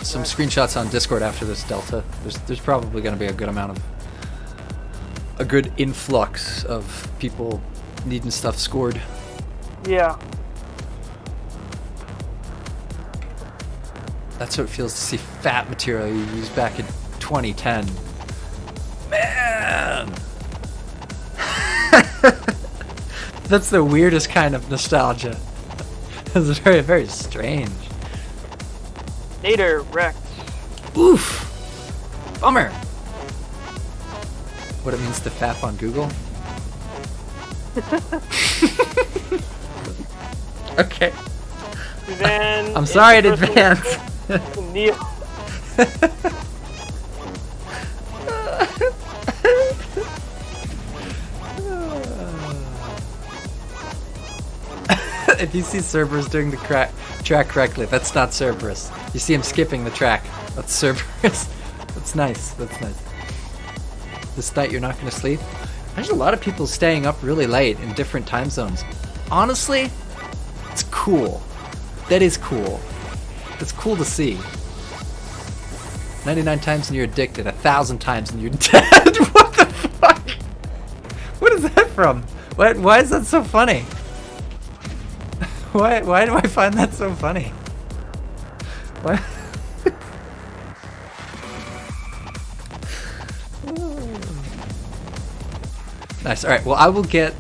screenshots on Discord after this, Delta. There's probably going to be a good influx of people needing stuff scored. Yeah. That's what it feels to see fat material you used back in 2010. Man! That's the weirdest kind of nostalgia. It's very, very strange. Nader wrecked. Oof! Bummer! What it means to fap on Google? Okay. Then I'm sorry in advance. Neil. If you see Cerberus doing the track correctly, that's not Cerberus. You see him skipping the track. That's Cerberus. That's nice. That's nice. This night you're not going to sleep? There's a lot of people staying up really late in different time zones. Honestly, it's cool. That is cool. It's cool to see. 99 times and you're addicted. 1,000 times and you're dead. What the fuck? What is that from? Why is that so funny? Why do I find that so funny? What? Nice. All right. Well, I will get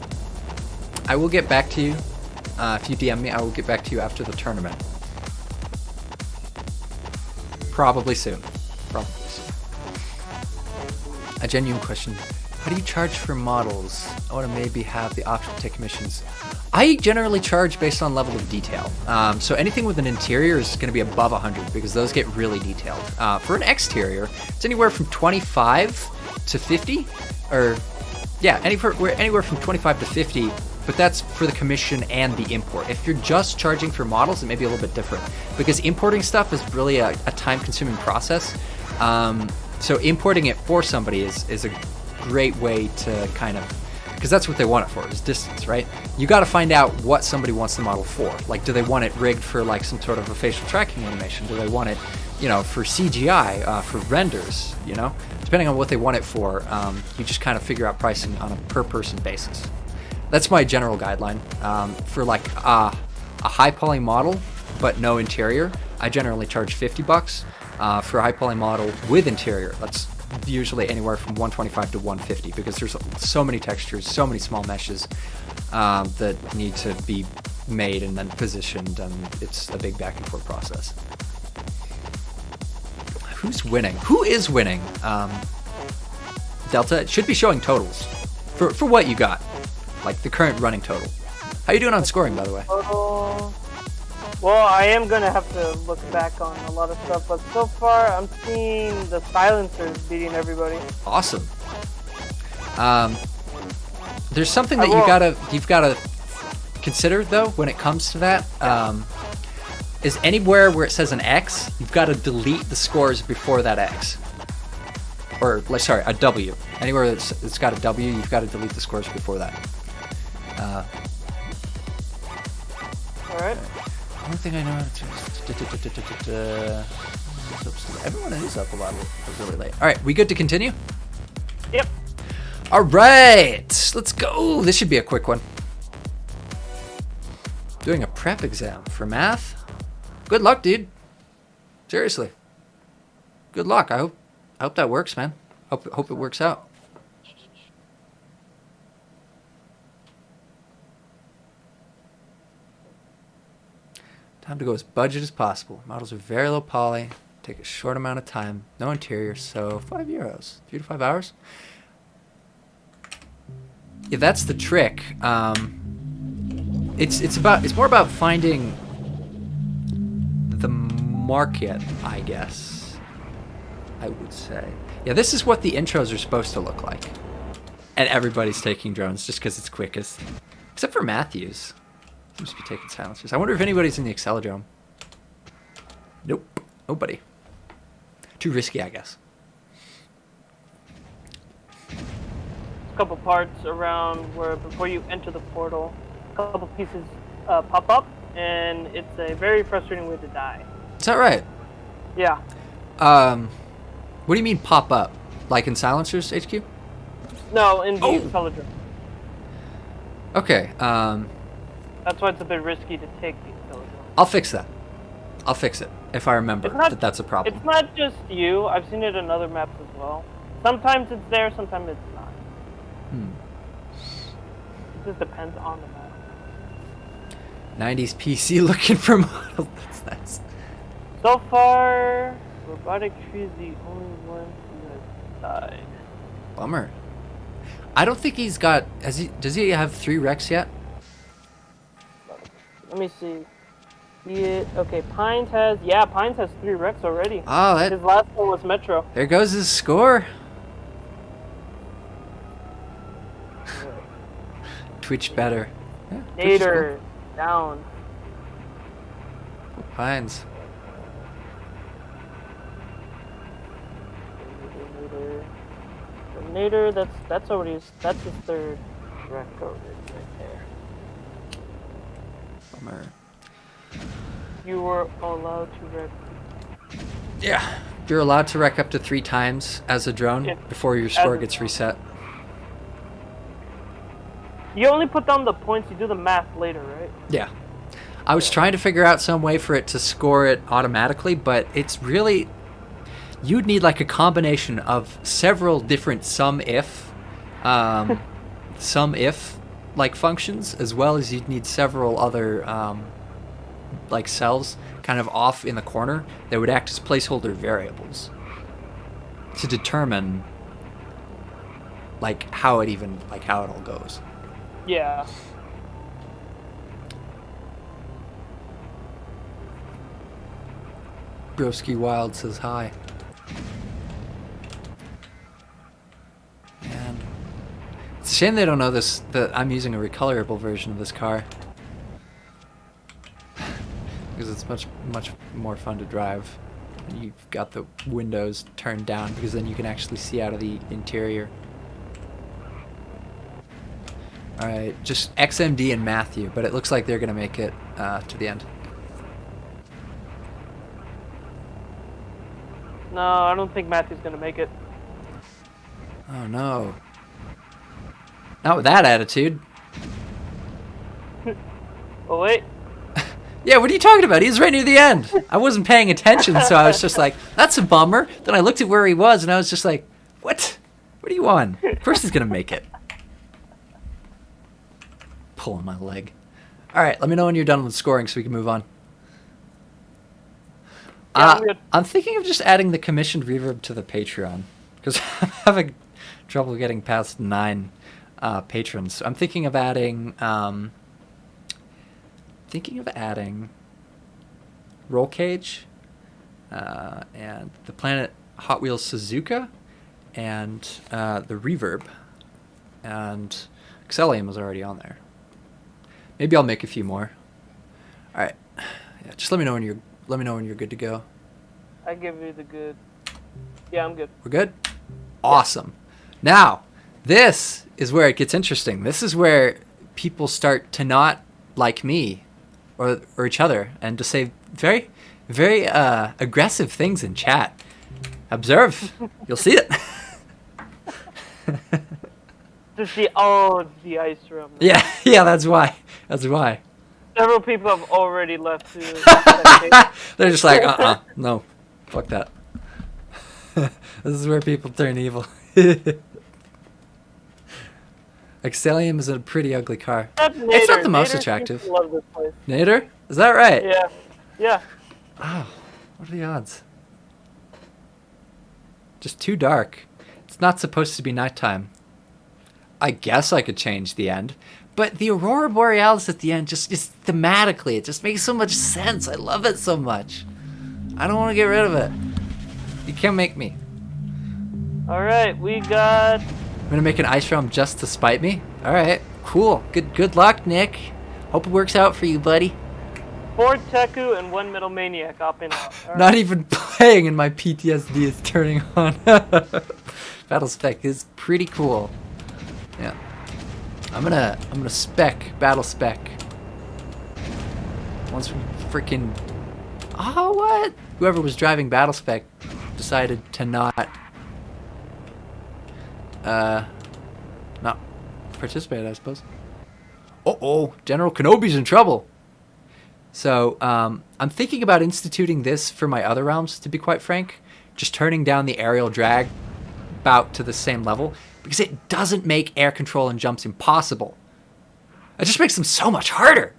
back to you. If you DM me, I will get back to you after the tournament. Probably soon. Probably soon. A genuine question. How do you charge for models? I want to maybe have the option to take commissions. I generally charge based on level of detail. So anything with an interior is going to be above 100 because those get really detailed. For an exterior, it's anywhere from 25 to 50, or yeah, anywhere from 25 to 50. But that's for the commission and the import. If you're just charging for models, it may be a little bit different because importing stuff is really a time-consuming process. So importing it for somebody is a great way to kind of, because that's what they want it for, is distance, right? You got to find out what somebody wants the model for. Like, do they want it rigged for like some sort of a facial tracking animation? Do they want it, you know, for CGI, for renders, you know? Depending on what they want it for, you just kind of figure out pricing on a per person basis. That's my general guideline. For like a high poly model, but no interior, I generally charge $50. For a high poly model with interior, that's usually anywhere from 125 to 150 because there's so many textures, so many small meshes that need to be made and then positioned, and it's a big back and forth process. Who's winning? Who is winning? Delta, it should be showing totals for what you got, like the current running total. How you doing on scoring, by the way? Well, I am gonna have to look back on a lot of stuff, but so far I'm seeing the Silencers beating everybody. Awesome. There's something that you've gotta consider though when it comes to that. Is anywhere where it says an X, you've got to delete the scores before that X. Or, like, sorry, a W. Anywhere it's got a W, you've got to delete the scores before that. Alright. One thing I know how to... Everyone is up a lot really late. Alright, we good to continue? Yep. Alright, let's go. This should be a quick one. Doing a prep exam for math? Good luck, dude. Seriously. Good luck. I hope that works, man. Hope it works out. Time to go as budget as possible. Models are very low poly. Take a short amount of time. No interior, so €5. 3 to 5 hours. Yeah, that's the trick. It's more about finding the market, I guess. I would say. Yeah, this is what the intros are supposed to look like. And everybody's taking drones just because it's quickest. Except for Matthews. Seems to be taking silencers. I wonder if anybody's in the Acceladrome. Nope. Nobody. Too risky, I guess. A couple parts around where before you enter the portal, a couple pieces pop up, and it's a very frustrating way to die. Is that right? Yeah. What do you mean pop up? Like in Silencers HQ? No, in the Oh. Acceladrome. Okay. That's why it's a bit risky to take the Acceladrome. I'll fix that. I'll fix it if I remember It's not- that that's a problem. It's not just you. I've seen it in other maps as well. Sometimes it's there, sometimes it's not. It just depends on the map. 90s PC looking for models. That's nice. So far, Robotic Tree is the only one who has died. Bummer. I don't think he's got. Does he have 3 wrecks yet? Let me see. Okay, Pines has 3 wrecks already. Oh, His last one was Metro. there goes his score. Twitch better. Yeah, Twitch is Nader down. cool. Pines. Nader, that's already his 3rd wreck already right there. Bummer. You were allowed to wreck. Yeah. You're allowed to wreck up to 3 times as a drone Yeah. before your score As a gets drone. reset. You only put down the points. You do the math later, right? Yeah. I was trying to figure out some way for it to score it automatically, but it's really... You'd need like a combination of several different sum if like functions, as well as you'd need several other like cells kind of off in the corner that would act as placeholder variables to determine how it all goes. Yeah. Broski Wild says hi. Man. It's a shame they don't know that I'm using a recolorable version of this car. Because it's much more fun to drive. And you've got the windows turned down because then you can actually see out of the interior. Alright, just XMD and Matthew, but it looks like they're going to make it to the end. No, I don't think Matthew's gonna make it. Oh no. Not with that attitude. Oh wait. Yeah, what are you talking about? He was right near the end. I wasn't paying attention, so I was just like, that's a bummer. Then I looked at where he was, and I was just like, what? What are you on? Of course he's going to make it. Pulling my leg. All right, let me know when you're done with scoring so we can move on. Yeah, I'm good. I'm thinking of just adding the commissioned reverb to the Patreon, because I'm having trouble getting past 9 patrons. So I'm thinking of adding... Roll Cage, and the Planet Hot Wheels Suzuka, and the Reverb, and Acceleron was already on there. Maybe I'll make a few more. All right, yeah, just let me know when you're good to go. I give you the good. Yeah, I'm good. We're good? Awesome. Now, this is where it gets interesting. This is where people start to not like me or each other and to say very, very aggressive things in chat. Observe. You'll see it. To see the ice room. Yeah, that's why. That's why. Several people have already left to They're just like, no, fuck that. This is where people turn evil. Acceleron is a pretty ugly car. It's not the most attractive. Love this place. Nader? Is that right? Yeah. Yeah. Oh, what are the odds? Just too dark. It's not supposed to be nighttime. I guess I could change the end. But the Aurora Borealis at the end, just thematically, it just makes so much sense. I love it so much. I don't want to get rid of it. You can't make me. Alright, we got... I'm gonna make an ice realm just to spite me? Alright, cool. Good luck, Nick. Hope it works out for you, buddy. 4 Teku and 1 Metal Maniac opting out. All Not right. even playing and my PTSD is turning on. Battle spec is pretty cool. Yeah. I'm gonna spec battle spec. Once we freaking what? Whoever was driving battle spec decided to not participate, I suppose. General Kenobi's in trouble. So I'm thinking about instituting this for my other realms, to be quite frank. Just turning down the aerial drag about to the same level, because it doesn't make air control and jumps impossible. It just makes them so much harder.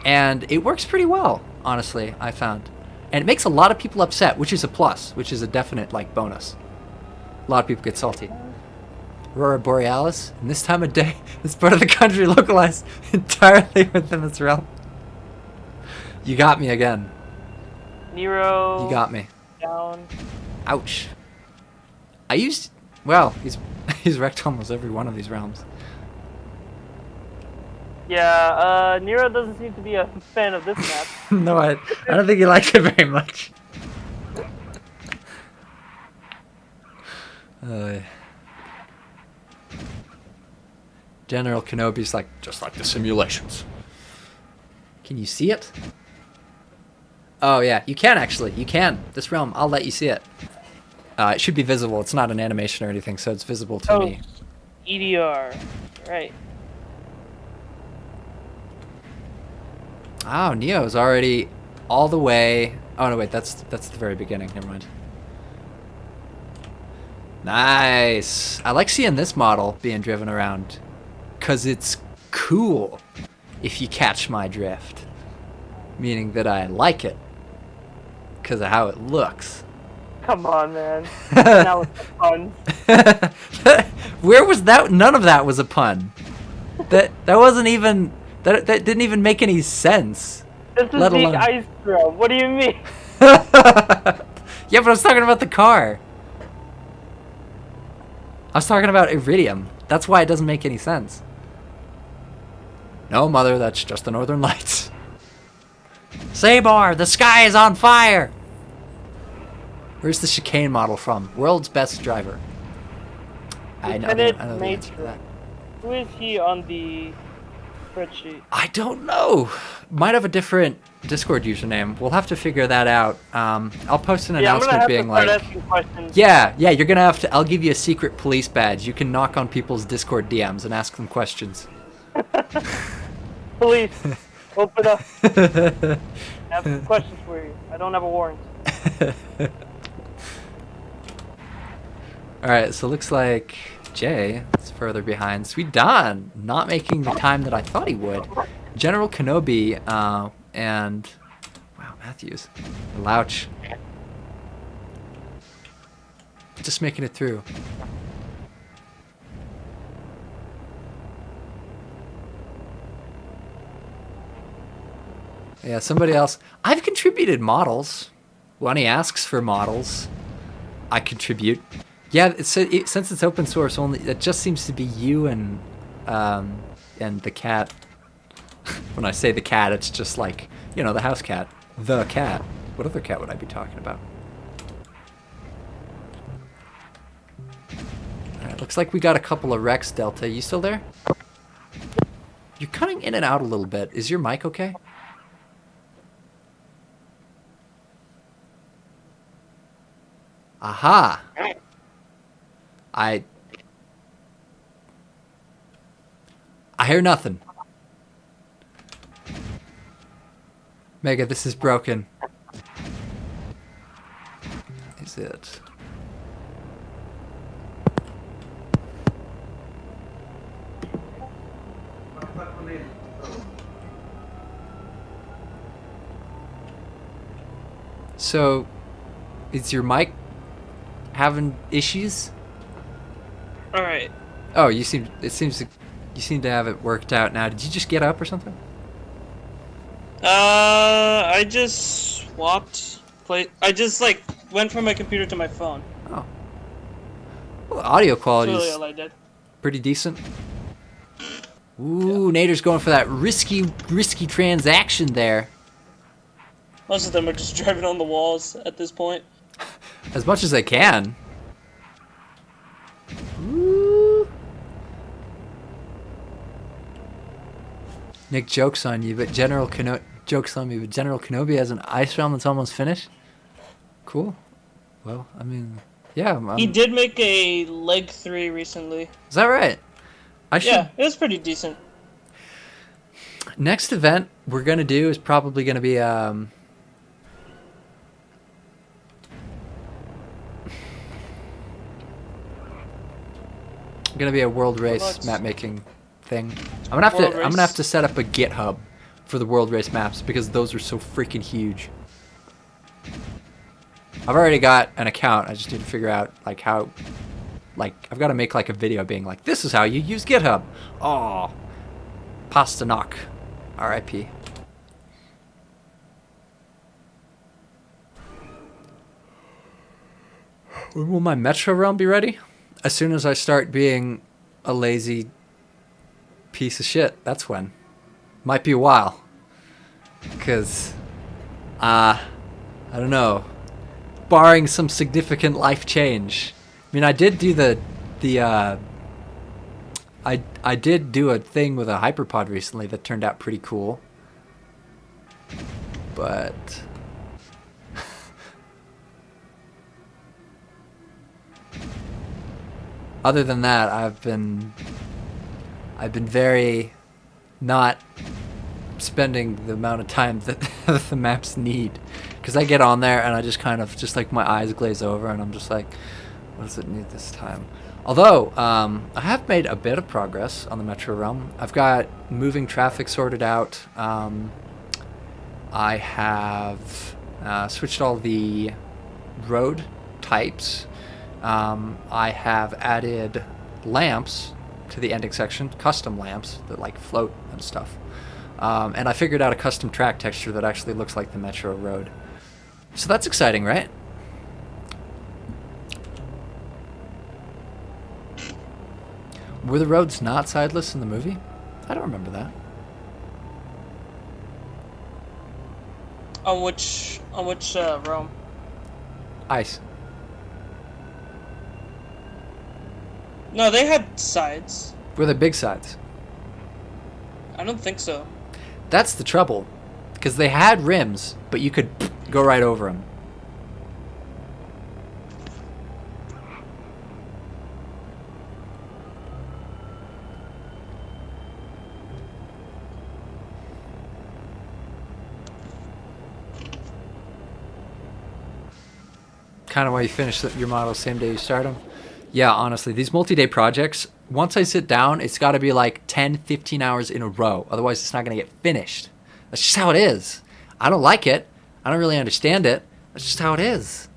And it works pretty well, honestly, I found. And it makes a lot of people upset, which is a plus, which is a definite, like, bonus. A lot of people get salty. Aurora Borealis, and this time of day, this part of the country localized entirely within this realm. You got me again. Nero. You got me. Down. Ouch. He's wrecked almost every one of these realms. Yeah, Nero doesn't seem to be a fan of this map. No, I don't think he likes it very much. General Kenobi's like, just like the simulations. Can you see it? Oh yeah, you can actually. You can. This realm, I'll let you see it. It should be visible. It's not an animation or anything, so it's visible to me. EDR. Right. Oh, Neo's already all the way. Oh no, wait, that's the very beginning. Never mind. Nice. I like seeing this model being driven around, cause it's cool. If you catch my drift, meaning that I like it, cause of how it looks. Come on, man. Now it's fun. Where was that? None of that was a pun. That wasn't even. That didn't even make any sense. This is let the alone... ice throw. What do you mean? Yeah, but I was talking about the car. I was talking about Iridium. That's why it doesn't make any sense. No, mother, that's just the Northern Lights. Sabar, the sky is on fire! Where's the chicane model from? World's best driver. I know the answer to that. Who is he on the spreadsheet? I don't know. Might have a different Discord username. We'll have to figure that out. I'll post an announcement being like, yeah, you're gonna have to. I'll give you a secret police badge. You can knock on people's Discord DMs and ask them questions. Police, open up. I have some questions for you. I don't have a warrant. All right, so looks like Jay is further behind. Sweet Don not making the time that I thought he would. General Kenobi and wow, Matthews, Louch, just making it through. Yeah, somebody else. I've contributed models. When he asks for models, I contribute. Yeah, since it's open source only, it just seems to be you and the cat. When I say the cat, it's just like, you know, the house cat. The cat. What other cat would I be talking about? Alright, looks like we got a couple of wrecks, Delta. You still there? You're cutting in and out a little bit. Is your mic okay? Aha! I hear nothing. Mega, this is broken. Is it? So, is your mic having issues? Alright. Oh, you seem to have it worked out now. Did you just get up or something? I just swapped I just like went from my computer to my phone. Oh. Well, audio That's quality really is all I did. pretty decent. Ooh, Nader's going for that risky transaction there. Most of them are just driving on the walls at this point. As much as they can. Ooh. Nick jokes on you, but General Kenobi has an ice realm that's almost finished. Cool. Well, I mean, yeah. He did make a leg 3 recently. Is that right? Yeah, it was pretty decent. Next event we're gonna do is probably gonna be a world race map making thing. I'm gonna have to set up a GitHub for the world race maps because those are so freaking huge. I've already got an account. I just need to figure out like how, like I've got to make like a video being like, this is how you use GitHub. Oh, Pasternak, R.I.P. When will my Metro realm be ready? As soon as I start being a lazy piece of shit. That's when. Might be a while. Because, I don't know. Barring some significant life change. I mean, I did do I did do a thing with a hyperpod recently that turned out pretty cool. But other than that, I've been very not spending the amount of time that the maps need, because I get on there and I just kind of just like my eyes glaze over and I'm just like, what does it need this time? Although I have made a bit of progress on the Metro realm. I've got moving traffic sorted out. I have switched all the road types. I have added lamps to the ending section, custom lamps that like float and stuff. And I figured out a custom track texture that actually looks like the Metro road. So that's exciting, right? Were the roads not sideless in the movie? I don't remember that. On which realm? Ice. No, they had sides. Were they big sides? I don't think so. That's the trouble. Because they had rims, but you could go right over them. Kind of why you finish your models same day you start them. Yeah, honestly, these multi-day projects, once I sit down, it's got to be like 10, 15 hours in a row. Otherwise, it's not going to get finished. That's just how it is. I don't like it. I don't really understand it. That's just how it is.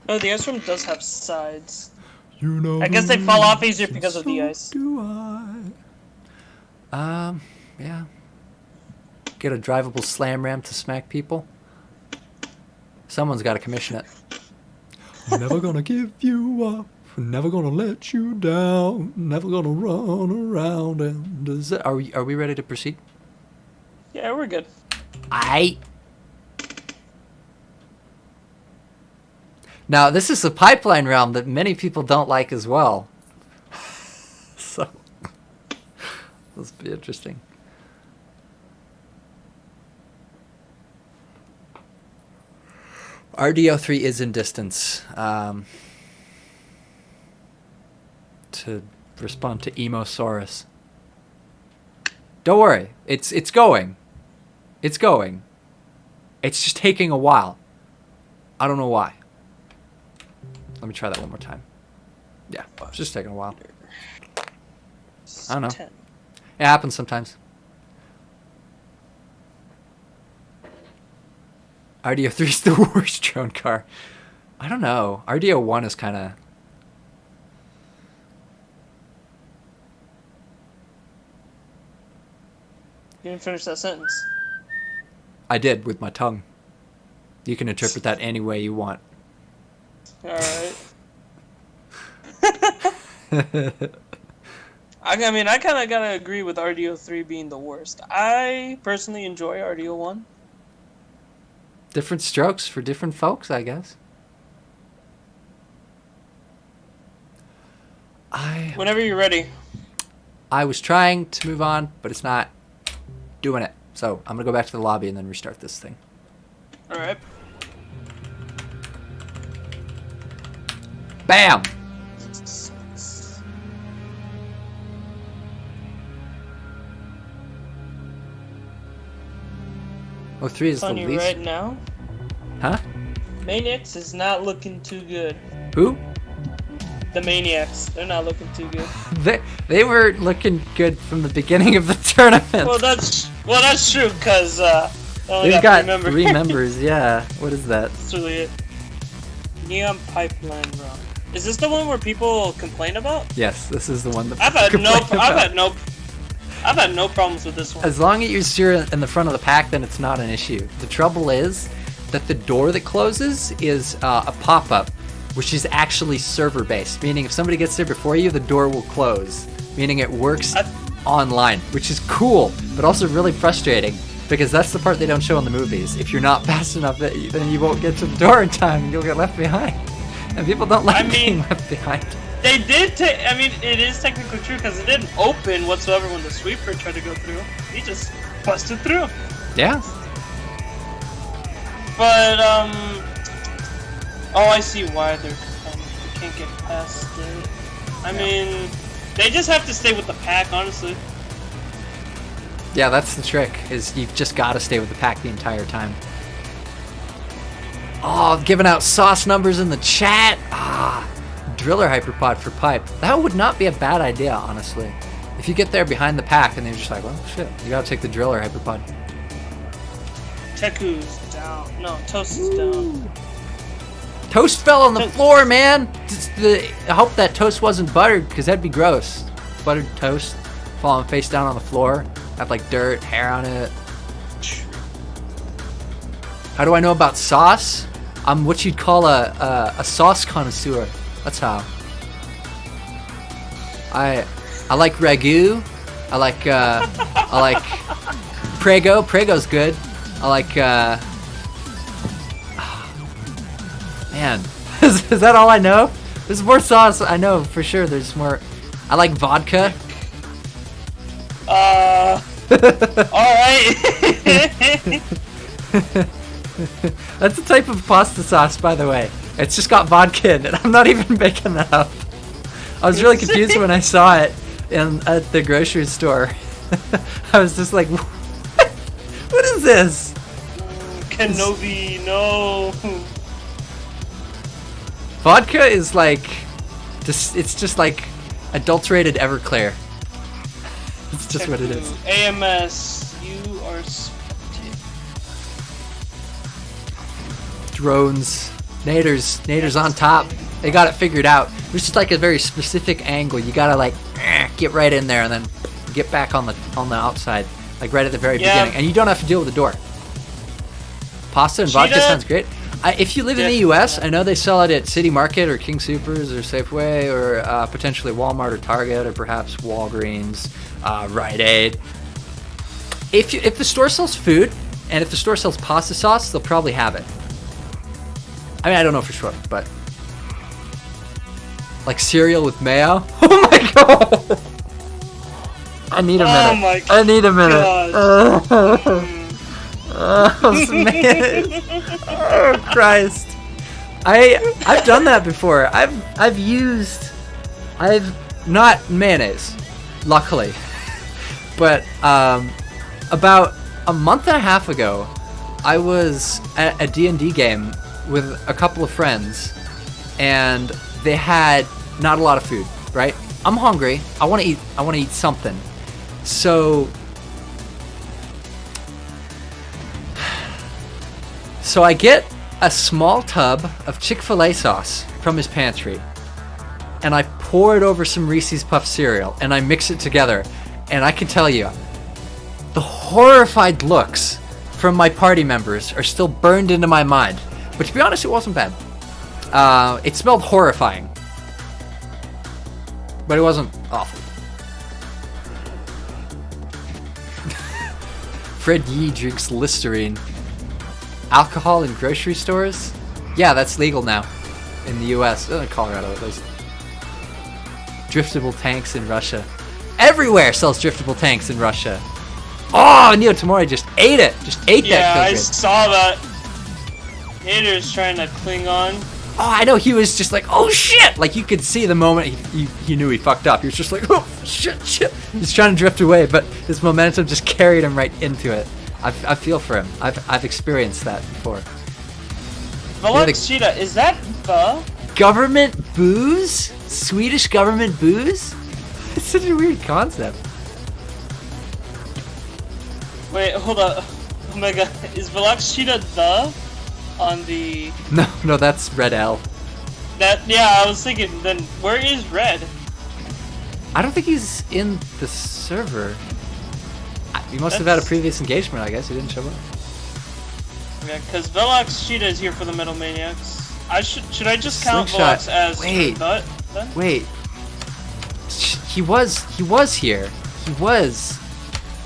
Oh, the ice room does have sides. You know, I guess they fall off easier because of the ice. Do I? Yeah. Get a drivable slam ram to smack people. Someone's got to commission it. Never gonna give you up. Never gonna let you down. Never gonna run around and desert. Are we ready to proceed? Yeah, we're good. Now, this is a pipeline realm that many people don't like as well. So, this will be interesting. RDO3 is in distance. To respond to Emosaurus. Don't worry. It's going. It's going. It's just taking a while. I don't know why. Let me try that one more time. Yeah, it's just taking a while. I don't know. 10. It happens sometimes. RDO3 is the worst drone car. I don't know. RDO1 is kind of... You didn't finish that sentence. I did with my tongue. You can interpret that any way you want. Alright. I mean, I kind of gotta agree with RDO3 being the worst. I personally enjoy RDO1. Different strokes for different folks, I guess. Whenever you're ready. I was trying to move on, but it's not doing it. So I'm going to go back to the lobby and then restart this thing. Alright. Bam! Oh, 3 is the On you least. right now. Huh? Maniacs is not looking too good. Who? The Maniacs. They're not looking too good. They were looking good from the beginning of the tournament. Well, that's true, because They've got 3 members, yeah. What is that? That's really it. Neon Pipeline Run. Is this the one where people complain about? Yes, this is the one that I've had no problems with this one. As long as you're in the front of the pack, then it's not an issue. The trouble is that the door that closes is a pop-up, which is actually server-based, meaning if somebody gets there before you, the door will close, meaning it works online, which is cool, but also really frustrating, because that's the part they don't show in the movies. If you're not fast enough, then you won't get to the door in time, and you'll get left behind. And people don't like being left behind. They did I mean, it is technically true, because it didn't open whatsoever when the sweeper tried to go through. He just busted through. Yeah. But, oh, I see why they can't get past it. I mean, they just have to stay with the pack, honestly. Yeah, that's the trick, is you've just got to stay with the pack the entire time. Oh, giving out sauce numbers in the chat. Driller hyperpod for pipe. That would not be a bad idea, honestly. If you get there behind the pack and they're just like, well, shit, you gotta take the driller hyperpod. Teku's down. No, Toast is down. Toast fell on the floor, man! I hope that toast wasn't buttered, because that'd be gross. Buttered toast falling face down on the floor. Have like dirt, hair on it. How do I know about sauce? I'm what you'd call a sauce connoisseur. That's how. I like ragu. I like Prego. Prego's good. I like man, is that all I know? There's more sauce. I know for sure. There's more. I like vodka. All right. That's a type of pasta sauce, by the way. It's just got vodka in it. I'm not even making that up. I was really confused when I saw it at the grocery store. I was just like, what is this? Kenobi, no. Vodka is like, it's just like adulterated Everclear. It's just what it is. AMS, you are spectated. Drones. Naders on top. They got it figured out. There's just like a very specific angle. You gotta like get right in there and then get back on the outside, like right at the very beginning. And you don't have to deal with the door. Pasta and vodka sounds great. If you live in the U.S., I know they sell it at City Market or King Soopers or Safeway or potentially Walmart or Target or perhaps Walgreens, Rite Aid. If the store sells food and if the store sells pasta sauce, they'll probably have it. I mean, I don't know for sure, but like cereal with mayo. Oh my god! I need a minute. Oh my god. I need a minute. Oh man! Oh Christ! I've done that before. I've not mayonnaise, luckily, but about a month and a half ago, I was at a D&D game with a couple of friends, and they had not a lot of food. Right? I'm hungry. I want to eat. I want to eat something. So I get a small tub of Chick-fil-A sauce from his pantry, and I pour it over some Reese's Puff cereal, and I mix it together, and I can tell you, the horrified looks from my party members are still burned into my mind. But to be honest, it wasn't bad. It smelled horrifying. But it wasn't awful. Fred Yee drinks Listerine. Alcohol in grocery stores? Yeah, that's legal now. In the US. Colorado, at least. Driftable tanks in Russia. Everywhere sells driftable tanks in Russia. Oh, Neo Tamori just ate it. Just ate that. Yeah, I Pilgrim. saw that. Hater's trying to cling on. Oh, I know. He was just like, oh shit! Like you could see the moment he knew he fucked up. He was just like, oh shit. He's trying to drift away, but his momentum just carried him right into it. I feel for him. I've experienced that before. Velox Cheetah, is that the government booze? Swedish government booze? It's such a weird concept. Wait, hold up. Oh my god, is Velox Cheetah the on the No, that's Red L. I was thinking, then where is Red? I don't think he's in the server. He must have had a previous engagement, I guess. He didn't show up. Yeah, because Velox Cheetah is here for the Metal Maniacs. Should I just count Slingshot. Velox as Wait. then? Wait. He was here. He was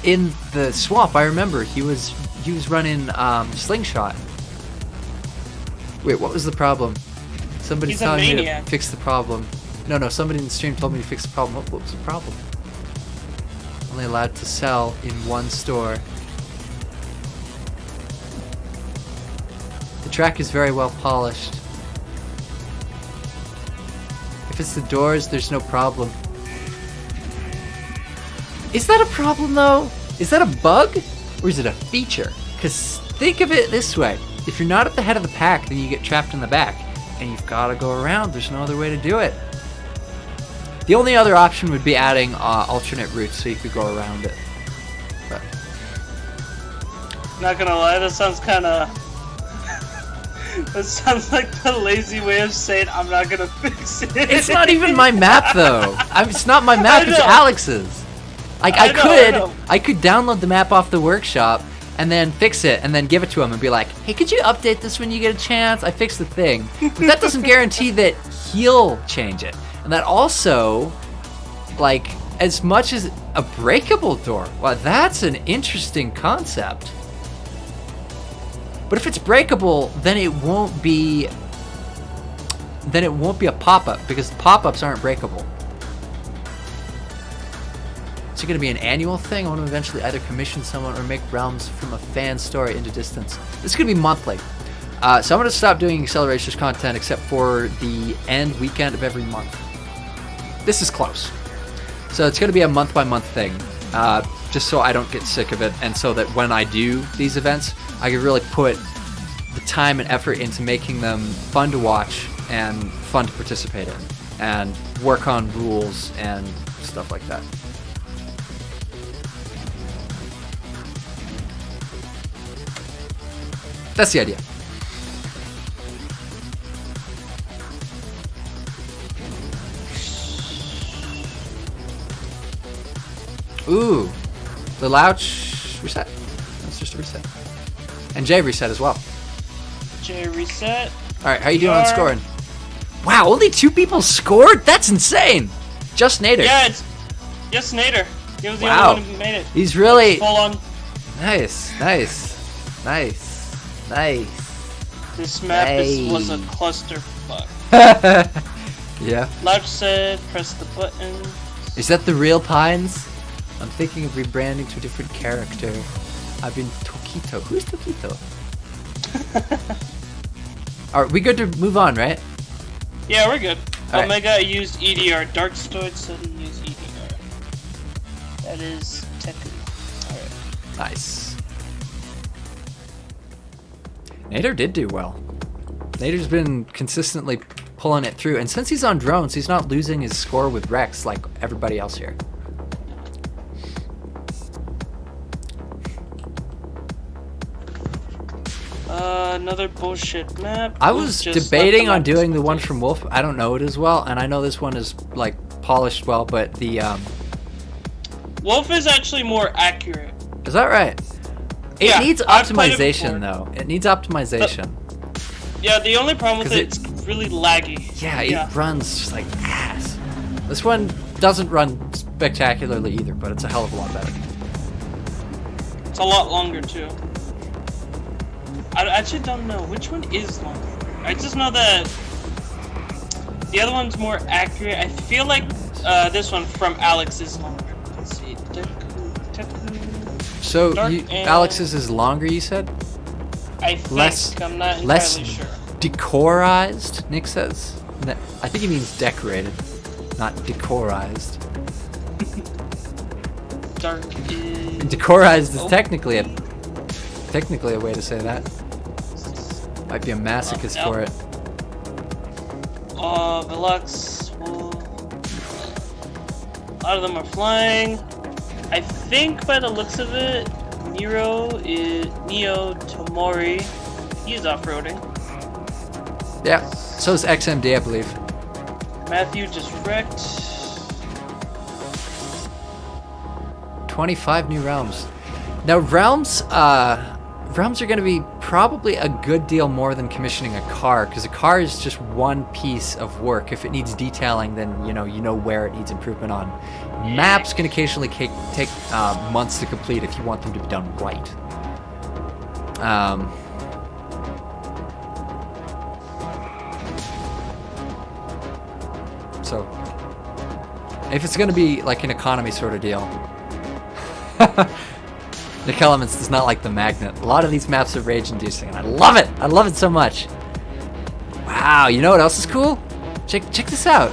in the swamp. I remember. He was running Slingshot. Wait, what was the problem? Somebody's He's a telling me to maniac. fix the problem. No, somebody in the stream told me to fix the problem. What was the problem? Only allowed to sell in one store. The track is very well polished. If it's the doors, there's no problem. Is that a problem though? Is that a bug? Or is it a feature? Because think of it this way. If you're not at the head of the pack, then you get trapped in the back. And you've got to go around. There's no other way to do it. The only other option would be adding alternate routes so you could go around it. But Not gonna lie, that sounds kinda... that sounds like the lazy way of saying I'm not gonna fix it. it's not even my map though. It's not my map, it's know. Alex's. Like I know. I could download the map off the workshop and then fix it and then give it to him and be like, hey, could you update this when you get a chance? I fixed the thing. But that doesn't guarantee that he'll change it. And that also, like, as much as a breakable door, well, that's an interesting concept. But if it's breakable, then it won't be a pop-up because pop-ups aren't breakable. Is it going to be an annual thing? I want to eventually either commission someone or make realms from a fan story into distance. This is going to be monthly. So I'm going to stop doing Acceleracers content except for the end weekend of every month. This is close. So it's going to be a month-by-month thing, just so I don't get sick of it, and so that when I do these events, I can really put the time and effort into making them fun to watch and fun to participate in, and work on rules and stuff like that. That's the idea. Ooh, the Louch reset. That's just a reset. And Jay reset as well. J reset. All right, how you doing on scoring? Wow, only 2 people scored? That's insane. Just Nader. Yeah, it's just Nader. He was the Wow. only one who made it. He's really Full on. nice. This map Hey. was a clusterfuck. Yeah. Louch said, press the button. Is that the real Pines? I'm thinking of rebranding to a different character. I've been Tokito. Who's Tokito? Are we good to move on, right? Yeah, we're good. All right. Omega used EDR. Darkstoid said he used EDR. That is technical. Alright. Nice. Nader did do well. Nader's been consistently pulling it through, and since he's on drones, he's not losing his score with Rex like everybody else here. Another bullshit map. I Wolf was just debating left the on map doing the as one is. from Wolf. I don't know it as well, and I know this one is like polished well, but the Wolf is actually more accurate. Is that right? It Yeah, needs I've played it optimization, before. though. It needs optimization. Yeah, the only problem with 'Cause it's really laggy. Yeah, it runs like ass. This one doesn't run spectacularly either, but it's a hell of a lot better. It's a lot longer too. I actually don't know which one is longer. I just know that the other one's more accurate. I feel like this one from Alex is longer. Let's see. So, Dark and- Alex's is longer, you said? I think. Less- I'm not less entirely sure. Decorized, Nick says. I think he means decorated, not decorized. Dark is. Decorized is Oh. technically a way to say that. Might be a masochist for it. Velux. Well, a lot of them are flying. I think by the looks of it, Neo Tomori. He's off-roading. Yeah, so is XMD, I believe. Matthew just wrecked. 25 new realms. Now, realms are going to be probably a good deal more than commissioning a car, because a car is just one piece of work. If it needs detailing, then you know where it needs improvement on. Maps can occasionally take months to complete if you want them to be done right. So, if it's going to be like an economy sort of deal, Nick Elements does not like the magnet. A lot of these maps are rage-inducing, and I love it! I love it so much! Wow, you know what else is cool? Check this out.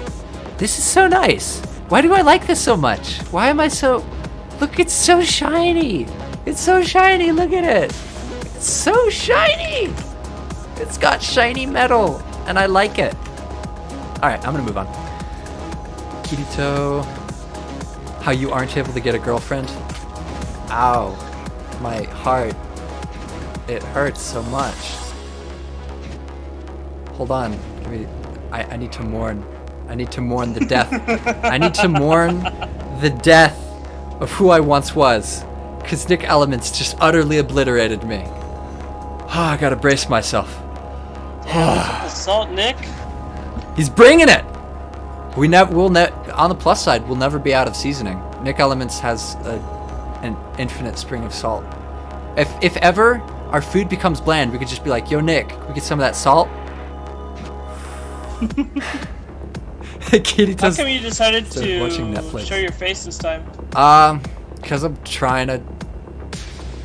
This is so nice. Why do I like this so much? Why am I so... Look, it's so shiny! It's so shiny, look at it! It's so shiny! It's got shiny metal, and I like it. Alright, I'm gonna move on. Kirito, how you aren't able to get a girlfriend? Ow, my heart. It hurts so much. Hold on, give me. I need to mourn. I need to mourn the death. I need to mourn the death of who I once was, because Nick Elements just utterly obliterated me. Oh, I gotta brace myself. Assault Nick. He's bringing it. On the plus side, we'll never be out of seasoning. Nick Elements has an infinite spring of salt. If ever our food becomes bland, we could just be like, "Yo, Nick, we get some of that salt." Katie How does. come you decided started watching to Netflix. show your face this time? Because I'm trying to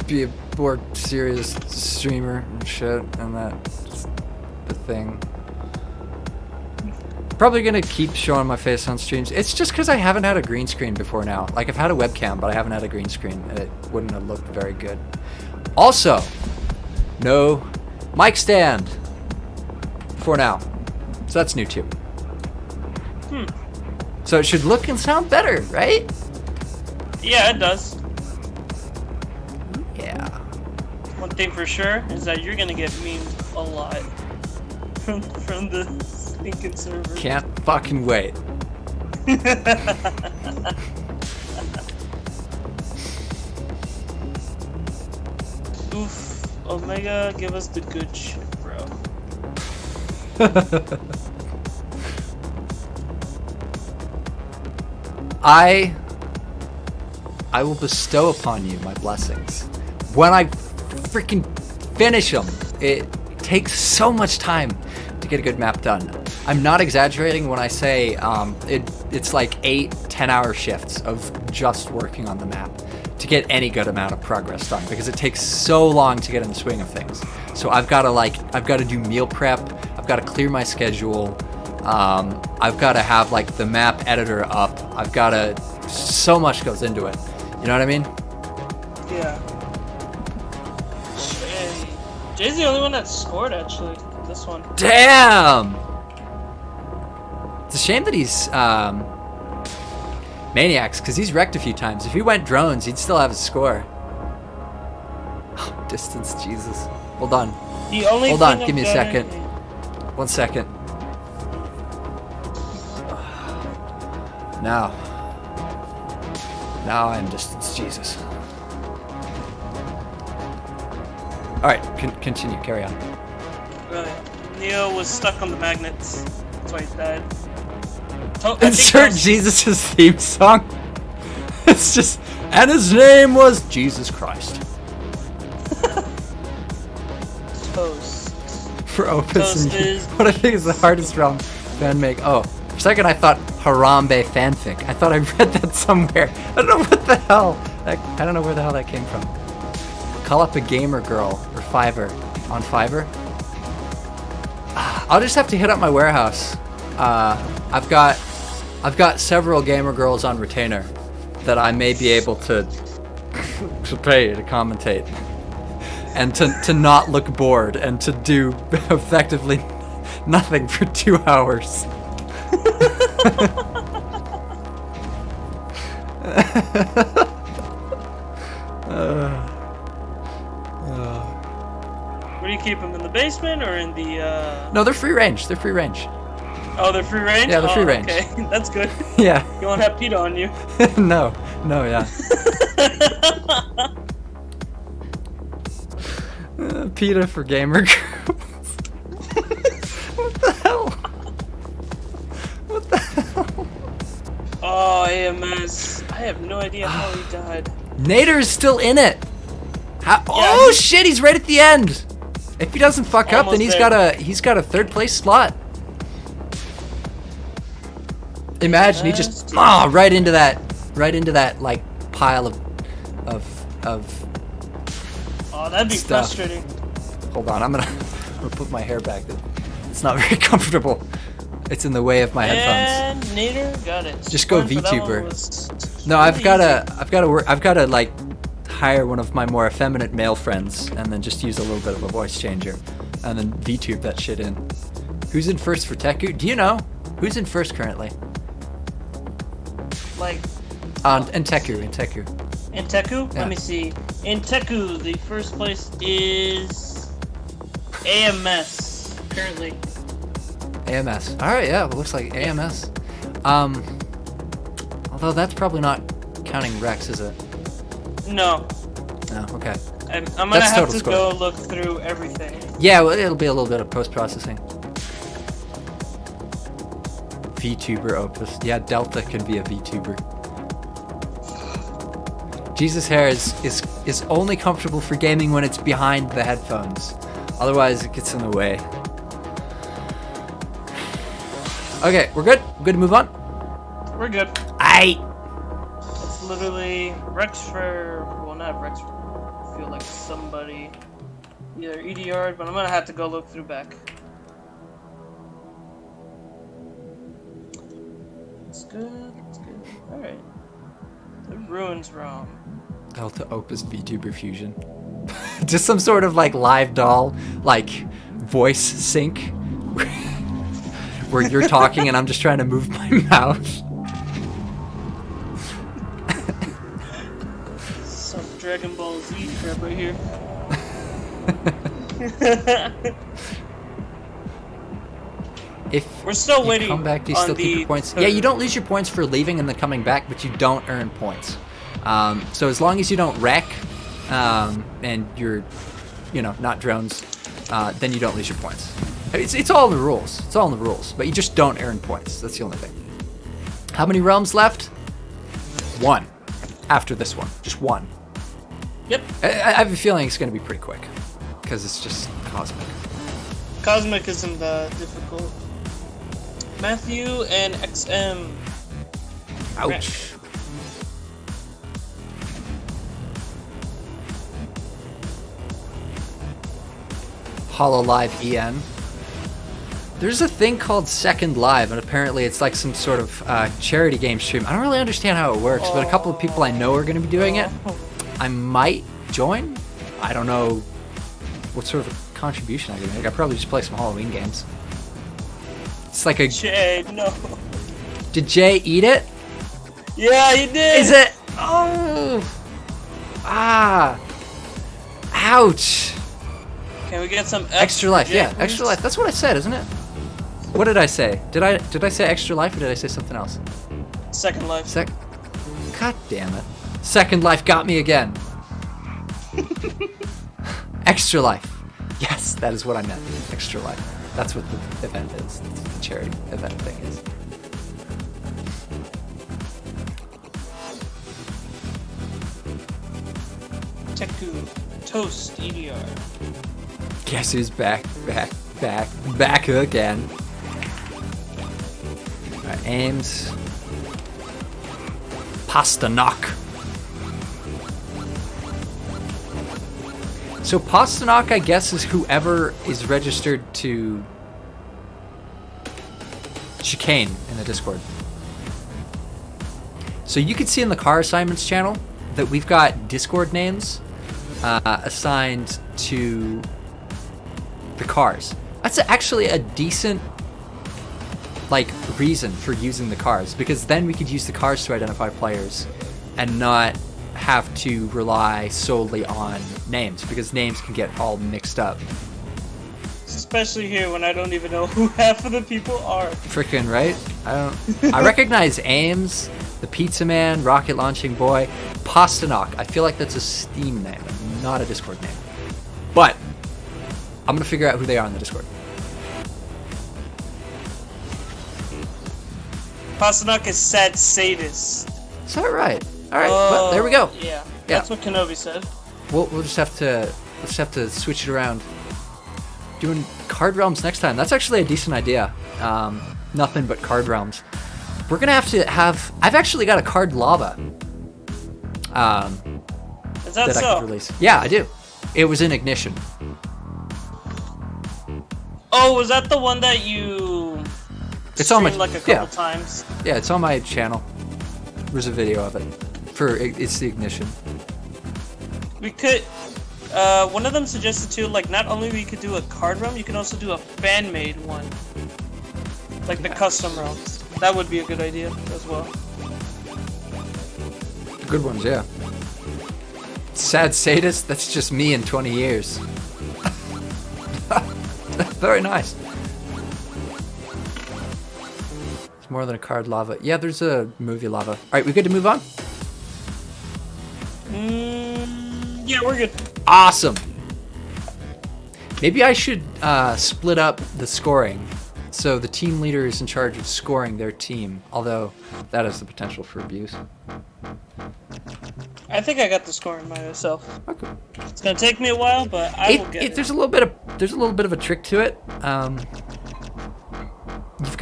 be a more serious streamer and shit, and that's the thing. Probably gonna keep showing my face on streams. It's just because I haven't had a green screen before now. Like, I've had a webcam, but I haven't had a green screen, and it wouldn't have looked very good. Also, no mic stand for now. So that's new too. So it should look and sound better, right? Yeah, it does. Yeah. One thing for sure is that you're gonna get memed a lot from the stinking server. Can't fucking wait. Oof, Omega, give us the good shit, bro. I will bestow upon you my blessings when I freaking finish them. It takes so much time to get a good map done. I'm not exaggerating when I say it's like 8-10 hour shifts of just working on the map to get any good amount of progress done, because it takes so long to get in the swing of things. So I've got to do meal prep, I've got to clear my schedule, I've got to have like the map editor up, so much goes into it. You know what I mean? Yeah. Jay's the only one that scored, actually, this one. Damn! It's a shame that he's Maniacs, because he's wrecked a few times. If he went drones, he'd still have a score. Oh, distance, Jesus. Hold on. Hold on, give me a second. 1 second. Now I'm distance, Jesus. All right, continue. Carry on. Neo was stuck on the magnets. That's why he died. I think Insert that was- Jesus' theme song. It's just, and his name was Jesus Christ. Toast. For Opus Toast and is- what I think is the hardest realm fan make. Oh, for a second I thought Harambe fanfic. I thought I read that somewhere. I don't know what the hell. I don't know where the hell that came from. Call up a gamer girl or Fiverr on Fiverr. I'll just have to hit up my warehouse. I've got several gamer girls on retainer that I may be able to pay to commentate and to not look bored and to do effectively nothing for 2 hours. Where do you keep them? In the basement or in the? No, they're free range. They're free range. Oh, they're free range. Yeah, they're free range. Okay, that's good. Yeah. You won't have PETA on you. No, yeah. PETA for gamer girls. What the hell? What the hell? Oh, AMS. I have no idea how he died. Nader is still in it. How? Yeah, Oh shit! He's right at the end. If he doesn't fuck up, then Almost he's got a third place slot. Imagine he just right into that like pile of Oh, that'd be stuff. frustrating. Hold on, I'm gonna put my hair back. It's not very comfortable. It's in the way of my headphones. And Nader got it. Just go Scoring for that one VTuber. was No, I've really gotta like hire one of my more effeminate male friends and then just use a little bit of a voice changer and then VTube that shit in. Who's in first for Teku? Do you know? Who's in first currently? easy. Like In Teku. in Teku? Yeah. Let me see. In Teku, the first place is AMS currently. AMS. Alright, yeah, it looks like AMS. Although that's probably not counting Rex, is it? No, No, okay. I'm gonna That's have total to score. go look through everything. Yeah, well, it'll be a little bit of post-processing. VTuber Opus. Yeah, Delta can be a VTuber. Jesus Hair is only comfortable for gaming when it's behind the headphones. Otherwise, it gets in the way. Okay, we're good? Good to move on? We're good. Aight! It's literally Rex for, well, not Rex for, I feel like somebody, either EDR, but I'm gonna have to go look through back. It's good, it's good. Alright. The Ruins Realm. Delta Opus VTuber Fusion. Just some sort of like live doll, like voice sync. Where you're talking and I'm just trying to move my mouth. Some Dragon Ball Z crap right here. If We're still you waiting come back, do you on still keep the your points? third. Yeah, you don't lose your points for leaving and then coming back, but you don't earn points. So as long as you don't wreck and you're, not drones, then you don't lose your points. It's all in the rules. It's all in the rules, but you just don't earn points. That's the only thing. How many realms left? 1. After this one, just 1. Yep. I have a feeling it's going to be pretty quick because it's just cosmic. Cosmic isn't difficult. Matthew and XM. Ouch. HoloLive EN. There's a thing called Second Live, and apparently it's like some sort of charity game stream. I don't really understand how it works, but a couple of people I know are going to be doing it. I might join. I don't know what sort of contribution I can make. I probably just play some Halloween games. It's like a. Jay, no. Did Jay eat it? Yeah, he did. Is it? Oh. Ah. Ouch. Can we get some Extra life, Jay, yeah, please? extra life. That's what I said, isn't it? What did I say? Did I say extra life or did I say something else? Second life. God damn it! Second life got me again. Extra Life. Yes, that is what I meant. Extra Life. That's what the event is. That's what the charity event thing is. Teku. Toast. EDR. Guess who's back again. Alright, Ames. Pasternak. So Pasternak, I guess, is whoever is registered to chicane in the Discord. So you can see in the car assignments channel that we've got Discord names assigned to the cars. That's actually a decent reason for using the cars, because then we could use the cars to identify players and not have to rely solely on names, because names can get all mixed up. Especially here when I don't even know who half of the people are. Frickin' right? I recognize Ames, the Pizza Man, Rocket Launching Boy, Pasternak. I feel like that's a Steam name, not a Discord name. But I'm gonna figure out who they are on the Discord. Pasternak is sad sadist. Is that right? All right, well, there we go. Yeah, that's what Kenobi said. We'll just have to switch it around. Doing card realms next time. That's actually a decent idea. Nothing but card realms. We're gonna have to have. I've actually got a card lava. Is that so? I could release. Yeah, I do. It was in Ignition. Oh, was that the one that you? It's on my like a couple times. Yeah, it's on my channel. There's a video of it. It's the Ignition. We could. One of them suggested too, like not only we could do a card realm, you can also do a fan-made one, like the custom realms. That would be a good idea as well. Good ones, yeah. Sad sadist. That's just me in 20 years. Very nice. It's more than a card lava. Yeah, there's a movie lava. All right, we good to move on? Yeah, we're good. Awesome. Maybe I should split up the scoring, so the team leader is in charge of scoring their team, although that has the potential for abuse. I think I got the scoring myself. Okay. It's gonna take me a while, but I will get it. There's a little bit of a trick to it. You've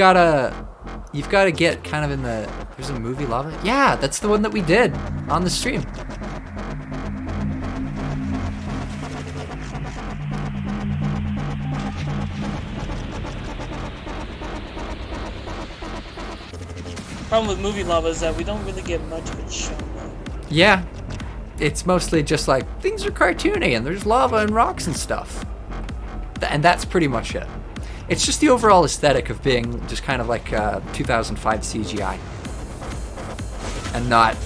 gotta get kind of in the. There's a movie lava. Yeah, that's the one that we did on the stream. Problem with movie lava is that we don't really get much of it shown though. Yeah, it's mostly just like things are cartoony and there's lava and rocks and stuff, and that's pretty much it. It's just the overall aesthetic of being just kind of like 2005 CGI and not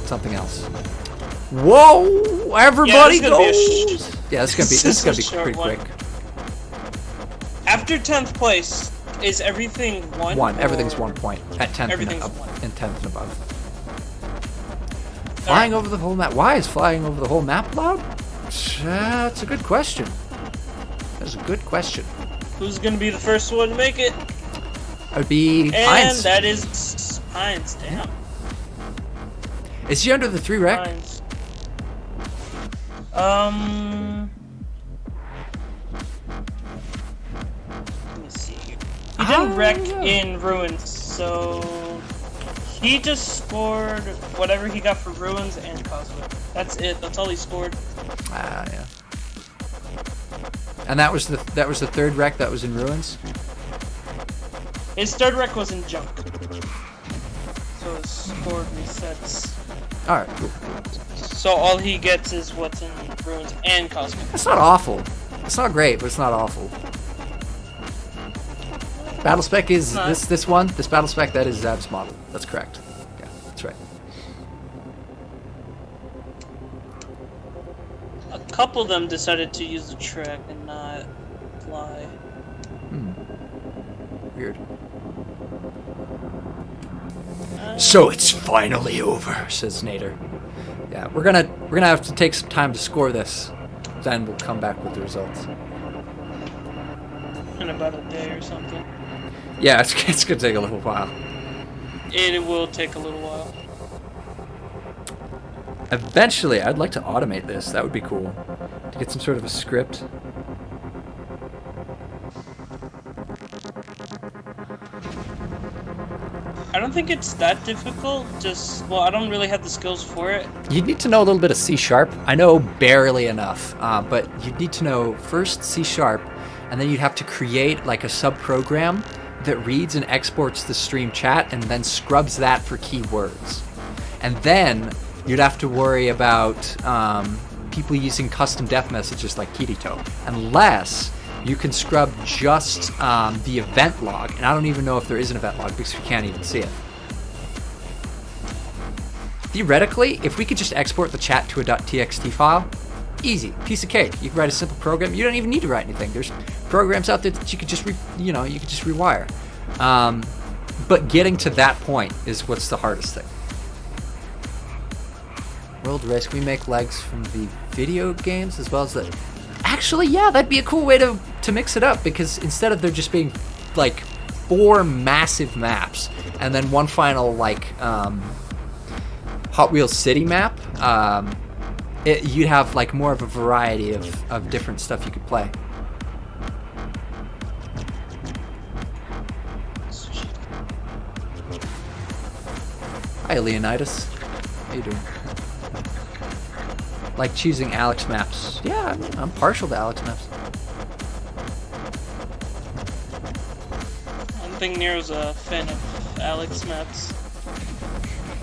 something else. Whoa! Everybody go! Yeah, this is gonna be pretty quick. After 10th place. Is everything one? One. Everything's 1 point at 10th everything's and, one. and 10th and above. Flying over the whole map. Why is flying over the whole map allowed? That's a good question. That's a good question. Who's gonna be the first one to make it? It would be And Heinz. that is Heinz. Damn. Is he under the 3 rec? Heinz. He didn't wreck in Ruins, so he just scored whatever he got for Ruins and Cosmic. That's it. That's all he scored. Ah, yeah. And that was the third wreck that was in Ruins. His third wreck was in Junk, so his score resets. All right, cool. So all he gets is what's in Ruins and Cosmic. That's not awful. It's not great, but it's not awful. Battle spec is this one. This battle spec, that is Zab's model. That's correct. Yeah, that's right. A couple of them decided to use the track and not fly. Weird. So it's finally over, says Nader. Yeah, we're gonna have to take some time to score this. then we'll come back with the results. In about a day or something. Yeah, it's gonna take a little while. It will take a little while. Eventually, I'd like to automate this. That would be cool. To get some sort of a script. I don't think it's that difficult. Just, well, I don't really have the skills for it. You'd need to know a little bit of C#. I know barely enough, but you'd need to know first C#, and then you'd have to create like a sub-program that reads and exports the stream chat and then scrubs that for keywords. And then you'd have to worry about people using custom def messages like Kirito, unless you can scrub just the event log, and I don't even know if there is an event log because we can't even see it. Theoretically, if we could just export the chat to a .txt file, easy, piece of cake. You can write a simple program. You don't even need to write anything. There's programs out there that you could just rewire. But getting to that point is what's the hardest thing. World race, we make legs from the video games as well as the... Actually, yeah, that'd be a cool way to mix it up, because instead of there just being like 4 massive maps and then one final like Hot Wheels City map, you'd have like more of a variety of different stuff you could play. Hi, Leonidas. How you doing? Like choosing Alex maps. Yeah, I'm partial to Alex maps. I don't think Nero's a fan of Alex maps.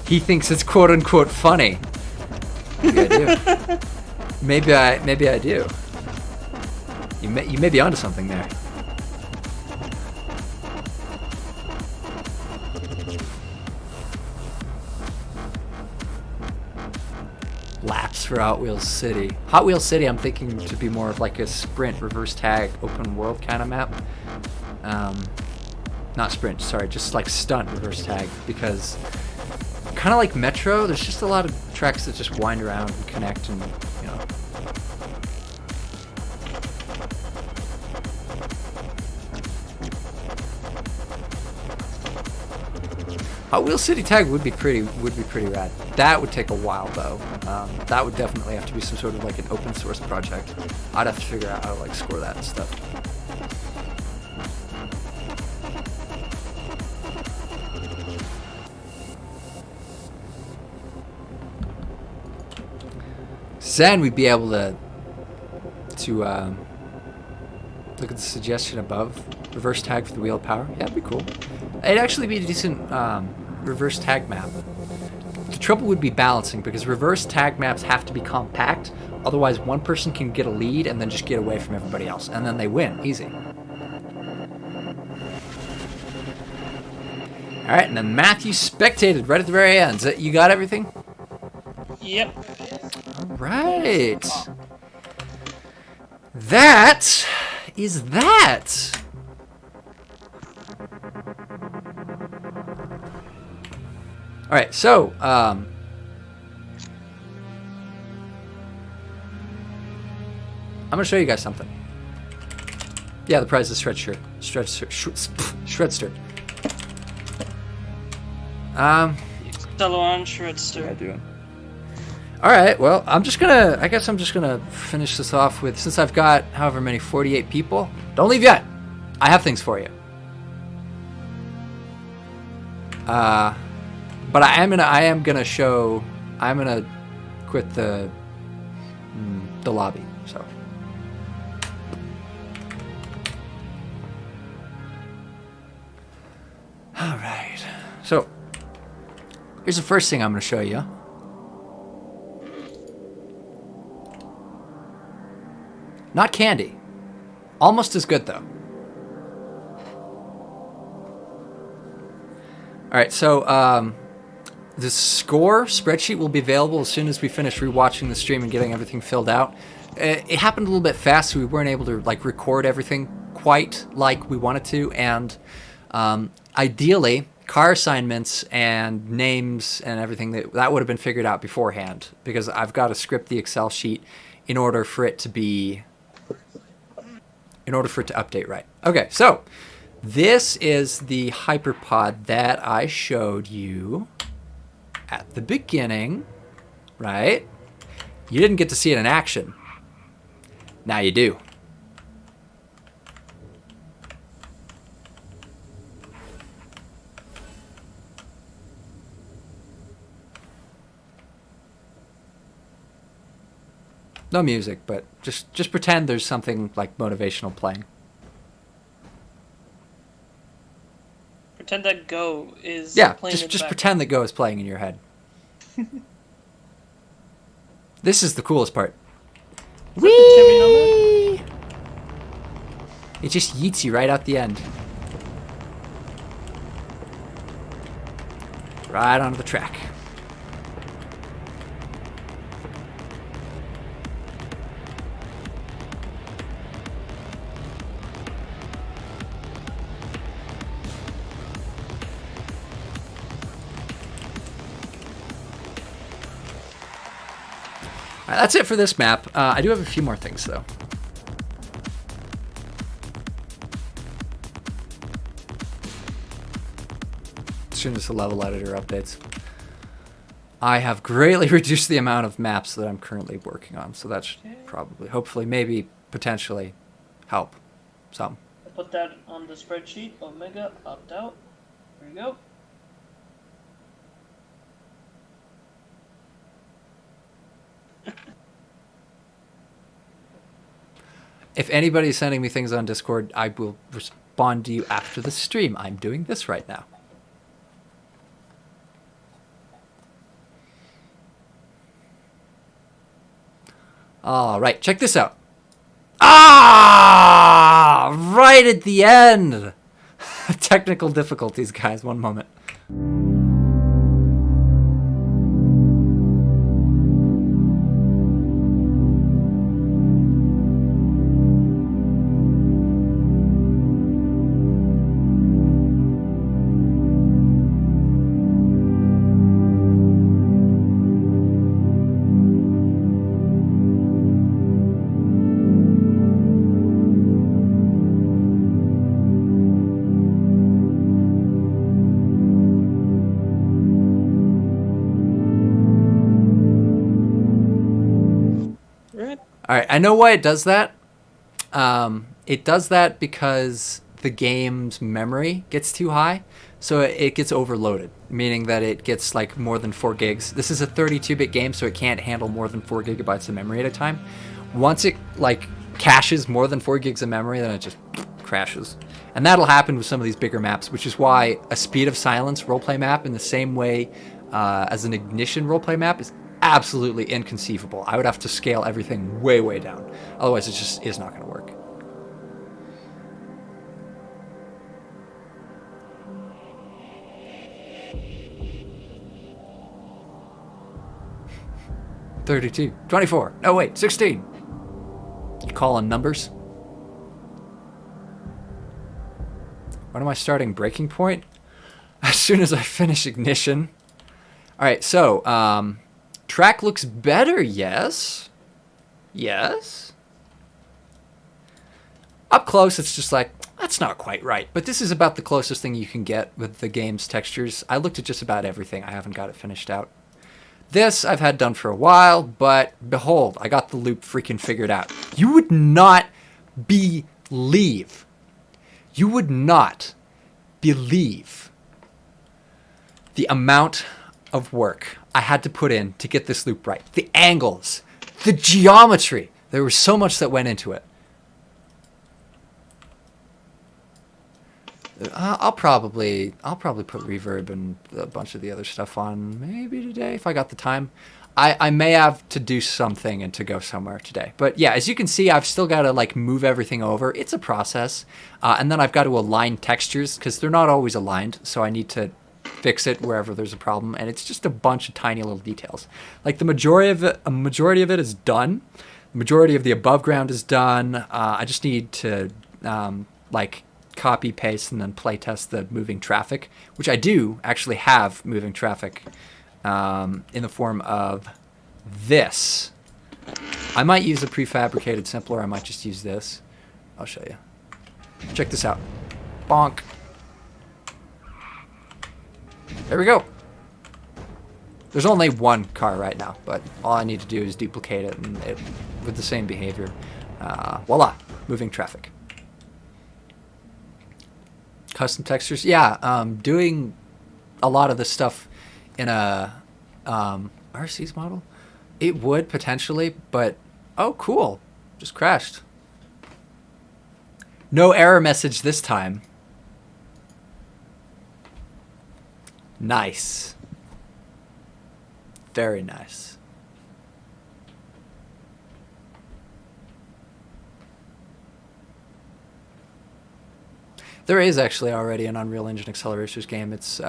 He thinks it's quote unquote funny. Maybe I do. maybe I do. You may be onto something there. Laps for Hot Wheels City. Hot Wheels City, I'm thinking to be more of like a sprint, reverse tag, open world kind of map. Not sprint, sorry, just like stunt reverse tag, because kind of like Metro, there's just a lot of tracks that just wind around and connect, and you know. Hot Wheels City Tag would be pretty rad. That would take a while though. That would definitely have to be some sort of like an open source project. I'd have to figure out how to like score that and stuff. Then we'd be able to look at the suggestion above. Reverse tag for the wheel of power. Yeah, that'd be cool. It'd actually be a decent reverse tag map. The trouble would be balancing, because reverse tag maps have to be compact. Otherwise, one person can get a lead and then just get away from everybody else, and then they win. Easy. All right, and then Matthew spectated right at the very end. You got everything? Yep. All right. That is that. All right, so I'm gonna show you guys something. Yeah, the prize is shred shirt. Shred shirt. Acceleron Shredster. I do. All right, well, I guess I'm just gonna finish this off with, since I've got however many, 48 people. Don't leave yet. I have things for you. But I'm gonna quit the lobby. So. All right. So here's the first thing I'm gonna show you. Not candy. Almost as good though. All right, so the score spreadsheet will be available as soon as we finish rewatching the stream and getting everything filled out. It happened a little bit fast, so we weren't able to like record everything quite like we wanted to, and ideally, car assignments and names and everything that would have been figured out beforehand, because I've got to script the Excel sheet in order for it to update right. Okay, so this is the hyperpod that I showed you at the beginning, right? You didn't get to see it in action. Now you do. No music, but just pretend there's something like motivational playing. Pretend that Go is Yeah, playing in the just background. pretend that Go is playing in your head. This is the coolest part. Is that the Chevy number? It just yeets you right out the end. Right onto the track. All right, that's it for this map. I do have a few more things, though. As soon as the level editor updates. I have greatly reduced the amount of maps that I'm currently working on, so that should probably, hopefully, maybe, potentially help some. I put that on the spreadsheet. Omega, opt out. There you go. If anybody's sending me things on Discord, I will respond to you after the stream. I'm doing this right now. All right, check this out. Ah! Right at the end. Technical difficulties, guys. One moment. All right, I know why it does that. It does that because the game's memory gets too high, so it gets overloaded, meaning that it gets like more than 4 gigs. This is a 32-bit game, so it can't handle more than 4 gigabytes of memory at a time. Once it like caches more than 4 gigs of memory, then it just crashes. And that'll happen with some of these bigger maps, which is why a Speed of Silence roleplay map in the same way as an Ignition roleplay map is absolutely inconceivable. I would have to scale everything way, way down. Otherwise, it just is not going to work. $32, $24, no wait, $16. You call on numbers? When am I starting Breaking Point? As soon as I finish Ignition. Alright, so, track looks better, yes? Yes? Up close, it's just like, that's not quite right. But this is about the closest thing you can get with the game's textures. I looked at just about everything. I haven't got it finished out. This I've had done for a while, but behold, I got the loop freaking figured out. You would not believe. You would not believe the amount of work I had to put in to get this loop right. The angles, the geometry. There was so much that went into it. I'll probably put reverb and a bunch of the other stuff on maybe today if I got the time. I may have to do something and to go somewhere today. But yeah, as you can see, I've still got to like move everything over. It's a process. And then I've got to align textures because they're not always aligned. So I need to fix it wherever there's a problem. And it's just a bunch of tiny little details. Like a majority of it is done. The majority of the above ground is done. I just need to like copy, paste, and then play test the moving traffic, which I do actually have moving traffic in the form of this. I might use a prefabricated simpler. I might just use this. I'll show you. Check this out. Bonk. There we go. There's only one car right now, but all I need to do is duplicate it, and it with the same behavior. Voila, moving traffic. Custom textures, yeah. Doing a lot of this stuff in a RC's model, it would potentially, but oh, cool, just crashed. No error message this time. Nice. Very nice. There is actually already an Unreal Engine Acceleracers game. It's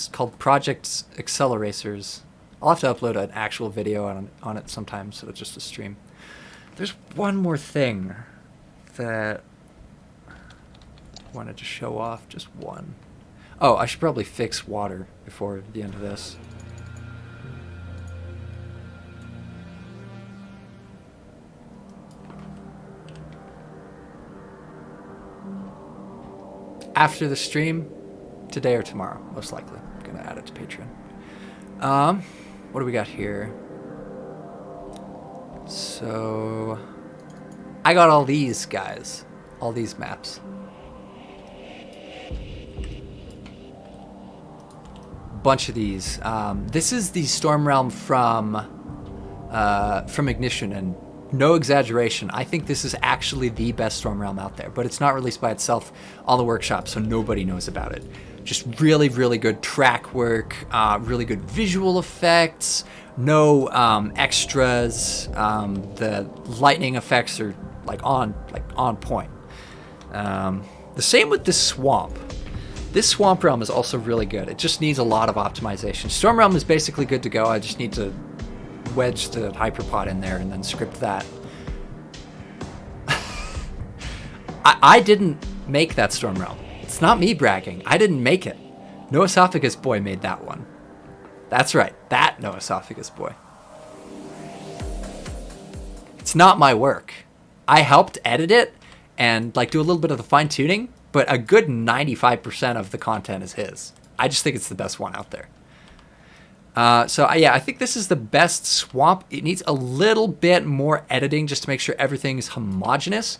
called Project Acceleracers. I'll have to upload an actual video on it sometime, so it's just a stream. There's one more thing that I wanted to show off. Just one. Oh, I should probably fix water before the end of this. After the stream, today or tomorrow, most likely. I'm gonna add it to Patreon. What do we got here? So, I got all these guys, all these maps. Bunch of these. This is the Storm Realm from Ignition, and no exaggeration, I think this is actually the best Storm Realm out there, but it's not released by itself on the workshop, so nobody knows about it. Just really, really good track work, really good visual effects, no extras. The lightning effects are on point. The same with this swamp. This Swamp Realm is also really good. It just needs a lot of optimization. Storm Realm is basically good to go. I just need to wedge the hyperpod in there and then script that. I didn't make that Storm Realm. It's not me bragging. I didn't make it. No Esophagus Boy made that one. That's right. That No Esophagus Boy. It's not my work. I helped edit it and do a little bit of the fine tuning, but a good 95% of the content is his. I just think it's the best one out there. Yeah, I think this is the best swamp. It needs a little bit more editing just to make sure everything is homogeneous.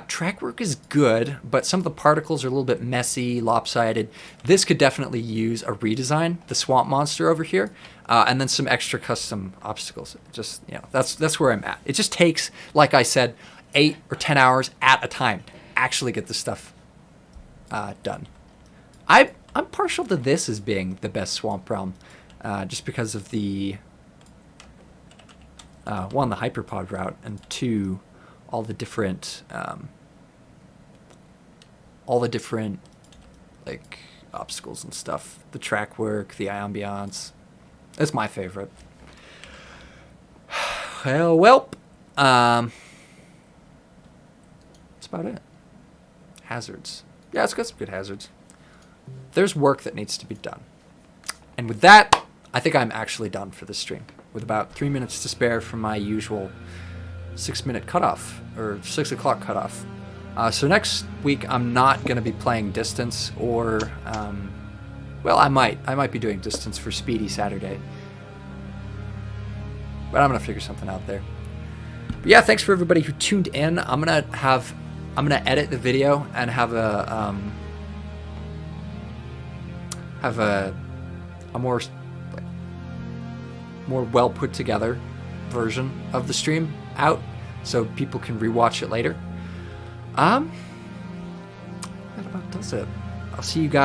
Track work is good, but some of the particles are a little bit messy, lopsided. This could definitely use a redesign, the swamp monster over here, and then some extra custom obstacles. Just, that's where I'm at. It just takes, like I said, 8 or 10 hours at a time to actually get this stuff done. I'm partial to this as being the best swamp realm. Just because of the one, the hyperpod route, and two, all the different obstacles and stuff. The track work, the ambiance. That's my favorite. Welp. That's about it. Hazards. Yeah, it's got some good hazards. There's work that needs to be done. And with that, I think I'm actually done for this stream, with about 3 minutes to spare from my usual 6-minute cutoff, or 6 o'clock cutoff. So next week, I'm not going to be playing Distance, or, well, I might be doing Distance for Speedy Saturday. But I'm going to figure something out there. But yeah, thanks for everybody who tuned in. I'm going to edit the video and have a more well put together version of the stream out, so people can rewatch it later. That about does it. I'll see you guys